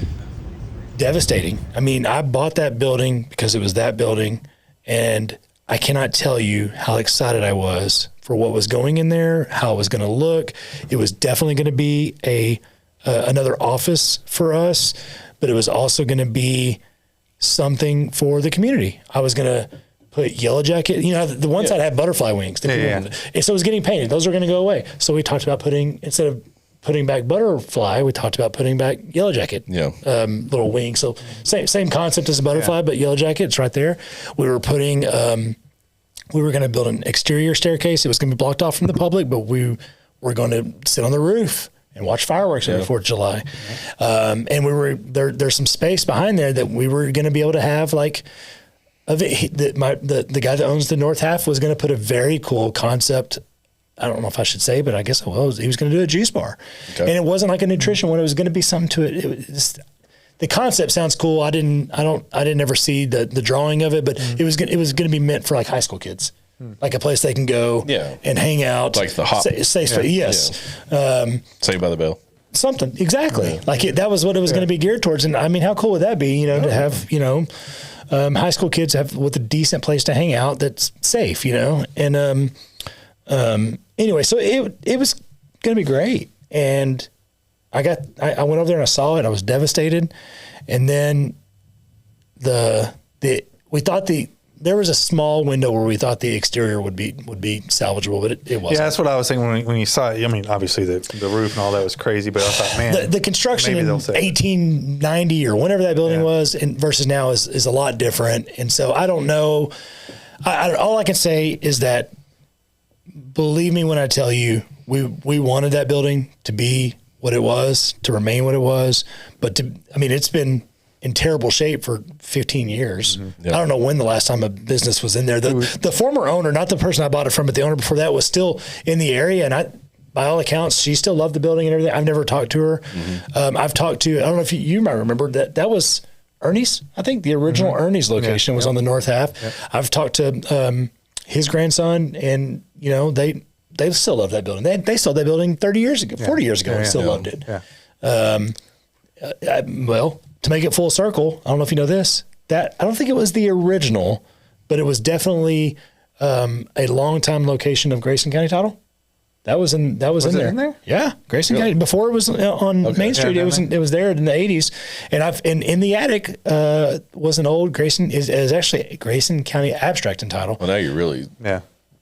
devastating. I mean, I bought that building because it was that building, and I cannot tell you how excited I was for what was going in there, how it was going to look. It was definitely going to be another office for us, but it was also going to be something for the community. I was going to put yellow jacket, the one side had butterfly wings. And so it was getting painted. Those are going to go away. So we talked about instead of putting back butterfly, we talked about putting back yellow jacket, little wings. So same concept as a butterfly, but yellow jacket, it's right there. We were putting, we were going to build an exterior staircase. It was going to be blocked off from the public, but we were going to sit on the roof and watch fireworks every 4th of July. And we were there's some space behind there that we were going to be able to have like, the guy that owns the north half was going to put a very cool concept. I don't know if I should say, but I guess I was. He was going to do a juice bar, and it wasn't like a nutrition one. It was going to be something to it. It was the concept sounds cool. I didn't ever see the drawing of it, but it was going to be meant for like high school kids, like a place they can go and hang out, like the hop. Yes. Saved by the Bell. something. Exactly. Like that was what it was going to be geared towards. And I mean, how cool would that be, to have, high school kids have with a decent place to hang out that's safe, and, anyway, so it was going to be great. And I went over there and I saw it. I was devastated. And then we thought there was a small window where we thought the exterior would be salvageable, but it wasn't. Yeah, that's what I was thinking when you saw it. I mean, obviously the roof and all that was crazy, but I thought, man, the construction in 1890 or whenever that building was versus now is a lot different. And so I don't know. All I can say is that, believe me when I tell you, we wanted that building to be what it was, to remain what it was, but it's been in terrible shape for 15 years. Mm-hmm. Yeah. I don't know when the last time a business was in there. The former owner, not the person I bought it from, but the owner before that, was still in the area. And by all accounts, she still loved the building and everything. I've never talked to her. Mm-hmm. I've talked to, I don't know if you might remember that was Ernie's. I think the original Ernie's location was on the north half. Yep. I've talked to his grandson, and they still love that building. They sold that building 30 years ago, 40 years ago, and still loved it. Yeah. Well, to make it full circle, I don't know if you know this, that I don't think it was the original, but it was definitely a longtime location of Grayson County Title. That was in there. In there? Yeah, Grayson County. Before it was on Main Street, it was there in the 80s. And in the attic was an old Grayson is actually Grayson County abstract and title. Well, now you're really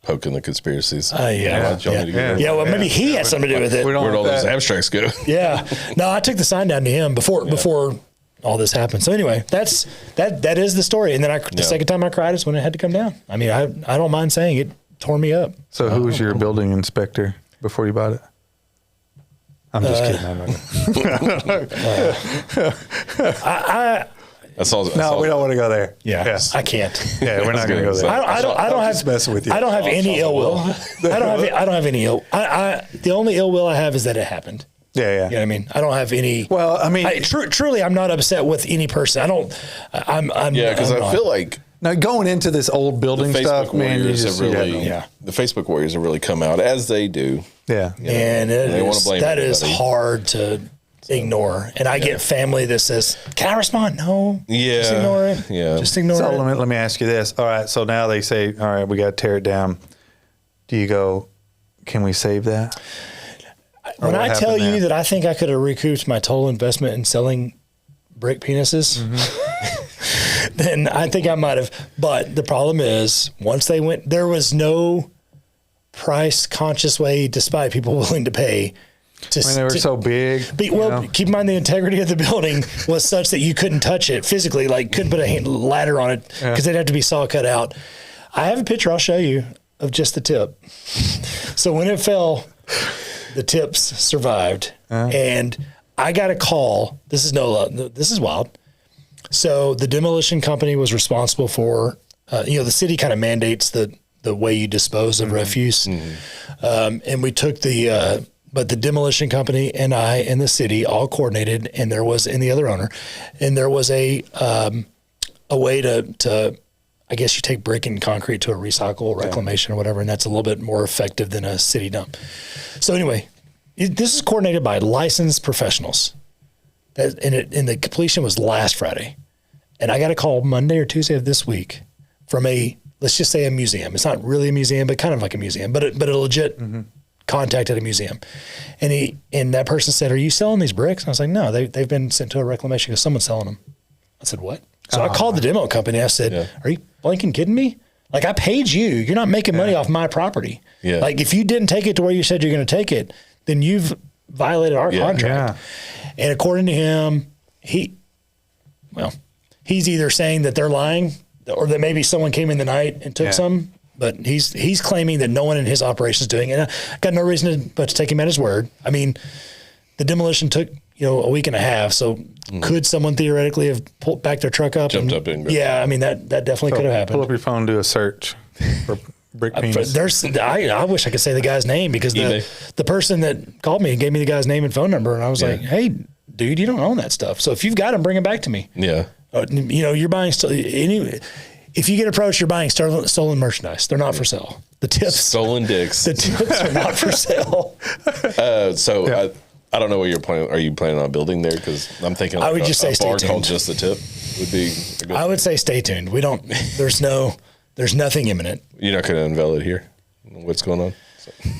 poking the conspiracies. Well, maybe he had something to do with it. Where'd all those abstracts go? Yeah. No, I took the sign down to him before all this happened. So anyway, that is the story. And then the second time I cried is when it had to come down. I mean, I don't mind saying it tore me up. So who was your building inspector before you bought it? I'm just kidding. We don't want to go there. Yeah. I can't. Yeah, we're not going to go there. I don't have messing with you. I don't have any ill will. I don't have any ill. The only ill will I have is that it happened. Yeah. You know what I mean? I don't have any. Well, I mean, truly, I'm not upset with any person. Because I feel like now going into this old building stuff, man, the Facebook warriors have really come out, as they do. Yeah, and that is hard to ignore. And I get family that says, "Can I respond?" No. Yeah. Just ignore it. Yeah. Just ignore it. Let me ask you this. All right. So now they say, all right, we got to tear it down. Do you go, can we save that? When I tell you that I think I could have recouped my total investment in selling brick penises, then I think I might have. But the problem is, once they went, there was no price conscious way, despite people willing to pay. They were so big. Keep in mind the integrity of the building was such that you couldn't touch it physically, like couldn't put a ladder on it because they'd have to be saw cut out. I have a picture I'll show you of just the tip. So when it fell, the tips survived, and I got a call. This is wild. So the demolition company was responsible for, the city kind of mandates the way you dispose of refuse, and we took but the demolition company and I and the city all coordinated, and the other owner, and there was a way to I guess you take brick and concrete to a recycle reclamation or whatever, and that's a little bit more effective than a city dump. So anyway, this is coordinated by licensed professionals, and the completion was last Friday, and I got a call Monday or Tuesday of this week from let's just say a museum. It's not really a museum, but kind of like a museum, but a legit contact at a museum. And that person said, "Are you selling these bricks?" And I was like, "No, they've been sent to a reclamation because someone's selling them." I said, "What?" So I called the demo company. I said, "Are you blanking kidding me? Like, I paid you. You're not making money off my property. Yeah. Like, if you didn't take it to where you said you're going to take it, then you've violated our contract." And according to him, he's either saying that they're lying or that maybe someone came in the night and took some. But he's claiming that no one in his operation is doing it. And I got no reason but to take him at his word. I mean, the demolition took a week and a half. So could someone theoretically have backed their truck up? Jumped up in. Yeah, I mean that definitely could have happened. Pull up your phone, do a search for brick penis. I wish I could say the guy's name because the person that called me gave me the guy's name and phone number, and I was like, "Hey, dude, you don't own that stuff. So if you've got them, bring them back to me." Yeah. You're buying if you get approached, you're buying stolen merchandise. They're not for sale. The tips. Stolen dicks. The tips are not for sale. I don't know what you're planning. Are you planning on building there? Because I'm thinking I would just say stay bar tuned. called Just the Tip would be. I would say stay tuned. We don't. There's nothing imminent. You're not going to unveil it here. What's going on?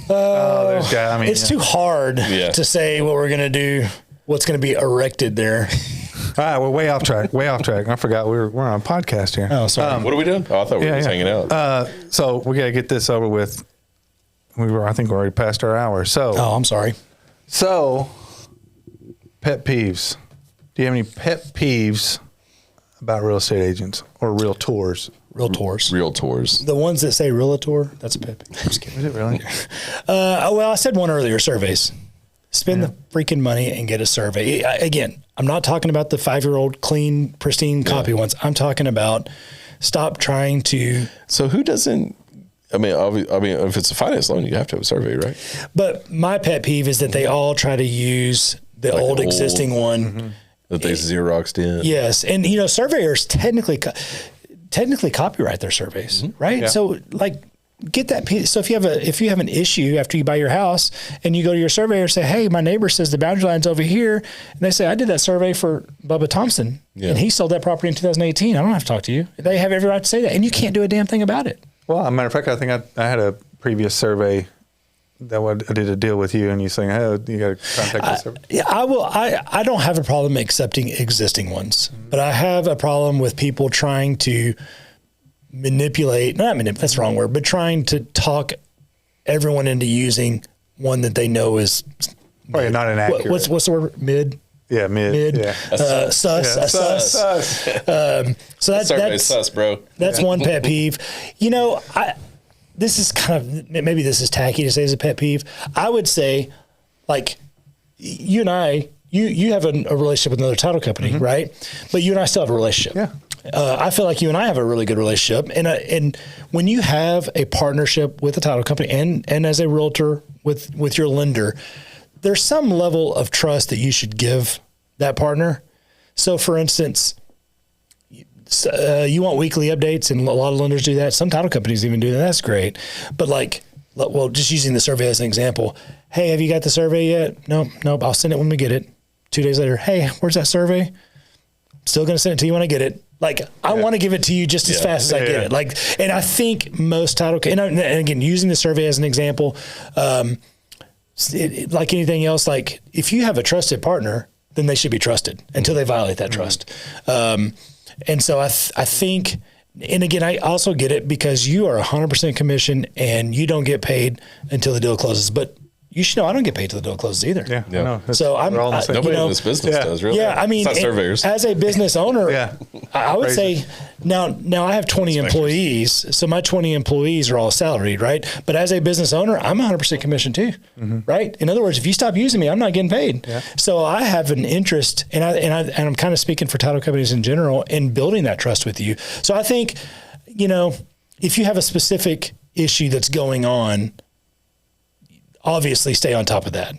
It's too hard to say what we're going to do. What's going to be erected there? All right, we're way off track. I forgot we're on a podcast here. Oh, sorry. What are we doing? Oh, I thought we were just hanging out. So we got to get this over with. I think we're already past our hour. So. Oh, I'm sorry. So, pet peeves. Do you have any pet peeves about real estate agents or realtors? Realtors. The ones that say realtor, that's a pet peeve. I'm just kidding. Is it really? Well, I said one earlier, surveys. Spend the freaking money and get a survey. Again, I'm not talking about the 5-year-old clean, pristine copy ones. I'm talking about stop trying to. So who doesn't? I mean, if it's a finance loan, you have to have a survey, right? But my pet peeve is that they all try to use the old existing one that they Xeroxed in. Yes, and surveyors technically copyright their surveys, right? Yeah. So get that piece. So if you have an issue after you buy your house and you go to your surveyor and say, "Hey, my neighbor says the boundary line's over here," and they say, "I did that survey for Bubba Thompson, and he sold that property in 2018. I don't have to talk to you." They have every right to say that, and you can't do a damn thing about it. Well, as a matter of fact, I think I had a previous survey that I did a deal with you, and you saying, "Hey, you got to contact the survey." Yeah, I will. I don't have a problem accepting existing ones, but I have a problem with people trying to that's the wrong word, but trying to talk everyone into using one that they know is probably not inaccurate. What's the word? Mid. Yeah, mid. Yeah. Sus. Yeah, sus. So that's sus, bro. That's one pet peeve. This is kind of, maybe this is tacky to say as a pet peeve. I would say, you and I, you have a relationship with another title company, right? But you and I still have a relationship. Yeah. I feel like you and I have a really good relationship. And when you have a partnership with a title company and as a realtor with your lender, there's some level of trust that you should give that partner. So for instance, you want weekly updates, and a lot of lenders do that. Some title companies even do that. That's great. But just using the survey as an example, hey, have you got the survey yet? Nope. I'll send it when we get it. 2 days later, hey, where's that survey? Still going to send it to you when I get it. I want to give it to you just as fast as I get it. And I think most title, and again, using the survey as an example, like anything else, if you have a trusted partner, then they should be trusted until they violate that trust. And so I think, and again, I also get it because you are 100% commission and you don't get paid until the deal closes. But you should know I don't get paid till the deal closes either. Yeah. No, so nobody in this business does, really. Yeah, I mean, it's not surveyors. As a business owner, I would say now I have 20 employees, so my 20 employees are all salaried, right? But as a business owner, I'm 100% commission too, right? In other words, if you stop using me, I'm not getting paid. Yeah. So I have an interest, and I'm kind of speaking for title companies in general, in building that trust with you. So I think, if you have a specific issue that's going on, obviously stay on top of that.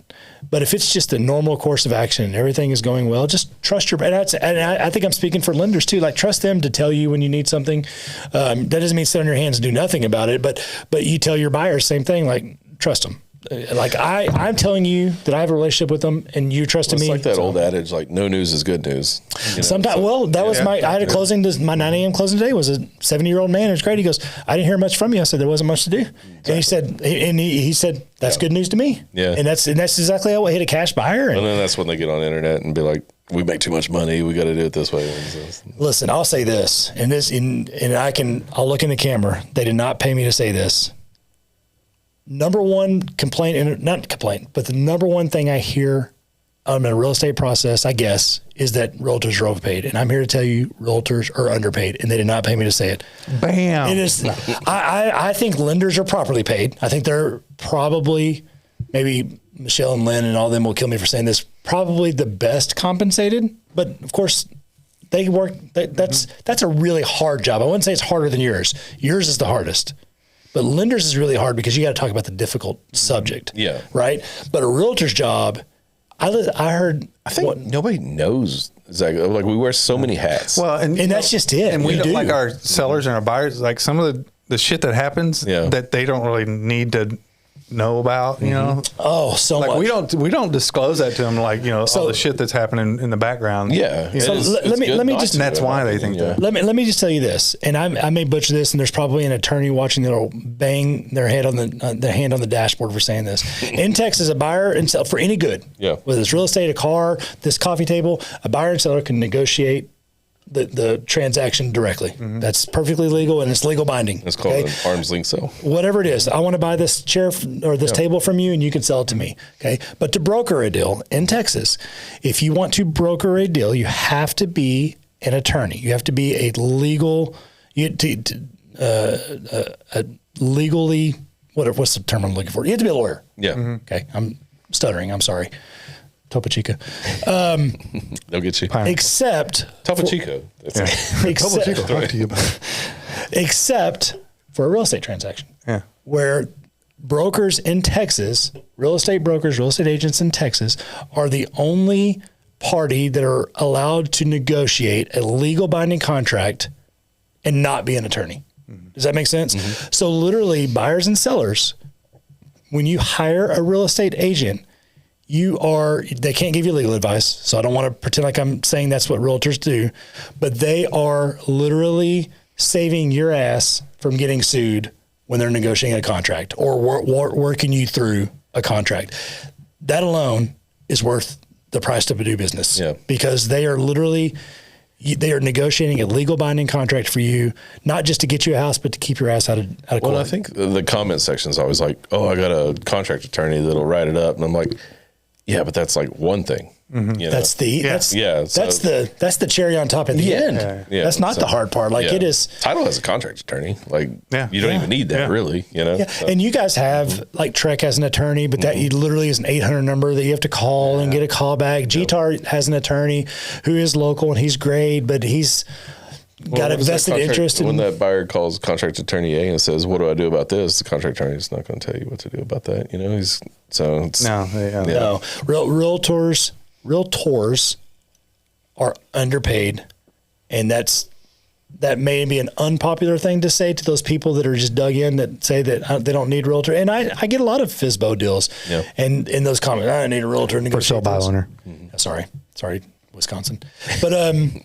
But if it's just a normal course of action and everything is going well, just trust and I think I'm speaking for lenders too, trust them to tell you when you need something. That doesn't mean sit on your hands and do nothing about it, but you tell your buyers same thing, trust them. I'm telling you that I have a relationship with them and you trusted me. It's like that old adage, no news is good news. Sometimes, I had a closing, my 9 a.m. closing today was a 70-year-old man. It was great. He goes, I didn't hear much from you. I said, there wasn't much to do. Exactly. And he said, that's good news to me. Yeah. And that's exactly how I hit a cash buyer. And then that's when they get on the internet and be like, we make too much money. We got to do it this way. Listen, I'll say this, and I'll look in the camera. They did not pay me to say this. Number one complaint, not complaint, but the number one thing I hear in a real estate process, I guess, is that realtors are overpaid. And I'm here to tell you, realtors are underpaid, and they did not pay me to say it. Bam. It is. I think lenders are properly paid. I think they're probably, maybe Michelle and Lynn and all of them will kill me for saying this, probably the best compensated. But of course, they work. That's a really hard job. I wouldn't say it's harder than yours. Yours is the hardest. But lenders is really hard because you got to talk about the difficult subject. Yeah. Right. But a realtor's job, I think nobody knows exactly. We wear so many hats. Well, and that's just it. And we don't like our sellers and our buyers. Some of the shit that happens that they don't really need to know about, you know? Oh, so Like much. we don't disclose that to them, like, you know, all the shit that's happening in the background. Yeah. You know? So let me just. And that's why they think that. Let me just tell you this, and I may butcher this, and there's probably an attorney watching that'll bang their head on their hand on the dashboard for saying this. In Texas, a buyer and seller for any good, whether it's real estate, a car, this coffee table, a buyer and seller can negotiate the transaction directly. That's perfectly legal, and it's legal binding. It's called an arm's length sale. Whatever it is, I want to buy this chair or this table from you, and you can sell it to me. Okay, but to broker a deal in Texas, if you want to broker a deal, you have to be an attorney. You have to be a legal, legally. What's the term I'm looking for? You have to be a lawyer. Yeah. Okay, I'm stuttering. I'm sorry. Topo Chico. They'll get you. Except Topo Chico. Except for a real estate transaction. Yeah. Where brokers in Texas, real estate brokers, real estate agents in Texas are the only party that are allowed to negotiate a legal binding contract and not be an attorney. Does that make sense? So literally buyers and sellers, when you hire a real estate agent, they can't give you legal advice. So I don't want to pretend like I'm saying that's what realtors do, but they are literally saving your ass from getting sued when they're negotiating a contract or working you through a contract. That alone is worth the price to do business because they are negotiating a legal binding contract for you, not just to get you a house, but to keep your ass out of court. Well, I think the comment section is always like, oh, I got a contract attorney that'll write it up. And I'm like, yeah, but that's like one thing. You know? That's the cherry on top at the end. That's not the hard part. Like it is. Title has a contract attorney. Like you don't even need that really, you know? So. And you guys have like Trek has an attorney, but that literally is an 800 number that you have to call and get a call back. GTAR has an attorney who is local and he's great, but he's got a vested interest. When that buyer calls contract attorney A and says, what do I do about this? The contract attorney is not going to tell you what to do about that. You know, no. Realtors are underpaid, and that may be an unpopular thing to say to those people that are just dug in that say that they don't need realtor. And I get a lot of FSBO deals, and in those comments, I need a realtor to for sale by owner. Sorry, Wisconsin, but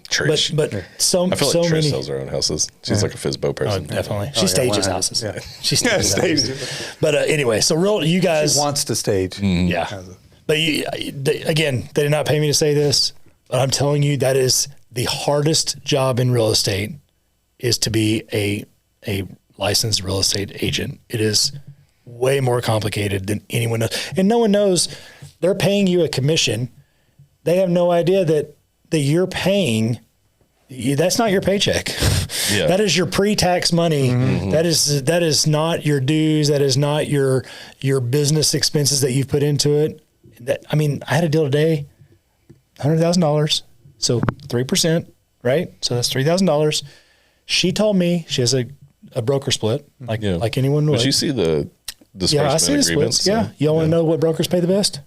Trish. but so I feel like so Trish many sells her own houses. She's like a FSBO person. Definitely, she stages houses. Yeah. She stages houses. But anyway, so you guys She wants to stage. Yeah. But again, they did not pay me to say this, but I'm telling you that is the hardest job in real estate is to be a licensed real estate agent. It is way more complicated than anyone knows. And no one knows they're paying you a commission. They have no idea that you're paying. That's not your paycheck. Yeah. That is your pre-tax money. That is not your dues. That is not your business expenses that you've put into it. I had a deal today, $100,000. So 3%, right? So that's $3,000. She told me she has a broker split, like anyone would. Did you see the disbursement I see the splits. Yeah. You want to know what brokers pay the best?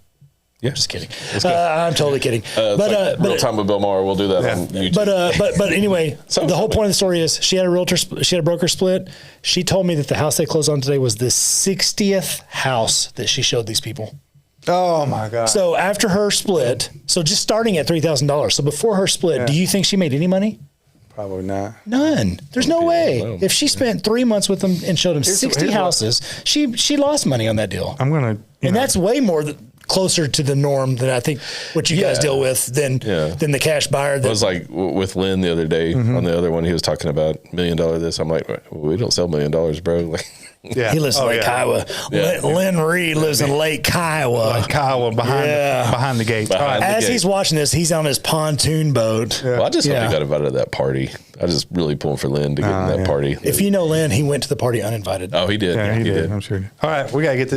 Yeah. Just kidding. I'm totally kidding. But Real Time with Bill Maher, we'll do that on YouTube. But anyway, the whole point of the story is she had a broker split. She told me that the house they closed on today was the 60th house that she showed these people. Oh my God. So after her split, so just starting at $3,000. So before her split, do you think she made any money? Probably not. None. There's no way. If she spent 3 months with them and showed them 60 houses, she lost money on that deal. And that's way more closer to the norm than I think what you guys deal with than the cash buyer. It was like with Lynn the other day on the other one, he was talking about $1 million this. I'm like, we don't sell $1 million, bro. Like, he lives in Lake Kiowa. Lynn Reed lives in Lake Kiowa. Lake Kiowa behind the gate. As he's watching this, he's on his pontoon boat. Well, I just hope he got invited to that party. I just really pulling for Lynn to get in that party. If you know Lynn, he went to the party uninvited. Oh, he did. Yeah, he did. I'm sure. All right, we gotta get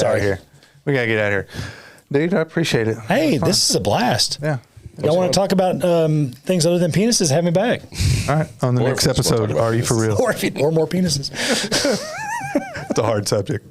out of here. We gotta get out of here, dude. I appreciate it. Hey, this is a blast. Yeah. Y'all want to talk about things other than penises? Have me back. All right. On the next episode, Are You For Real? Or more penises. It's a hard subject.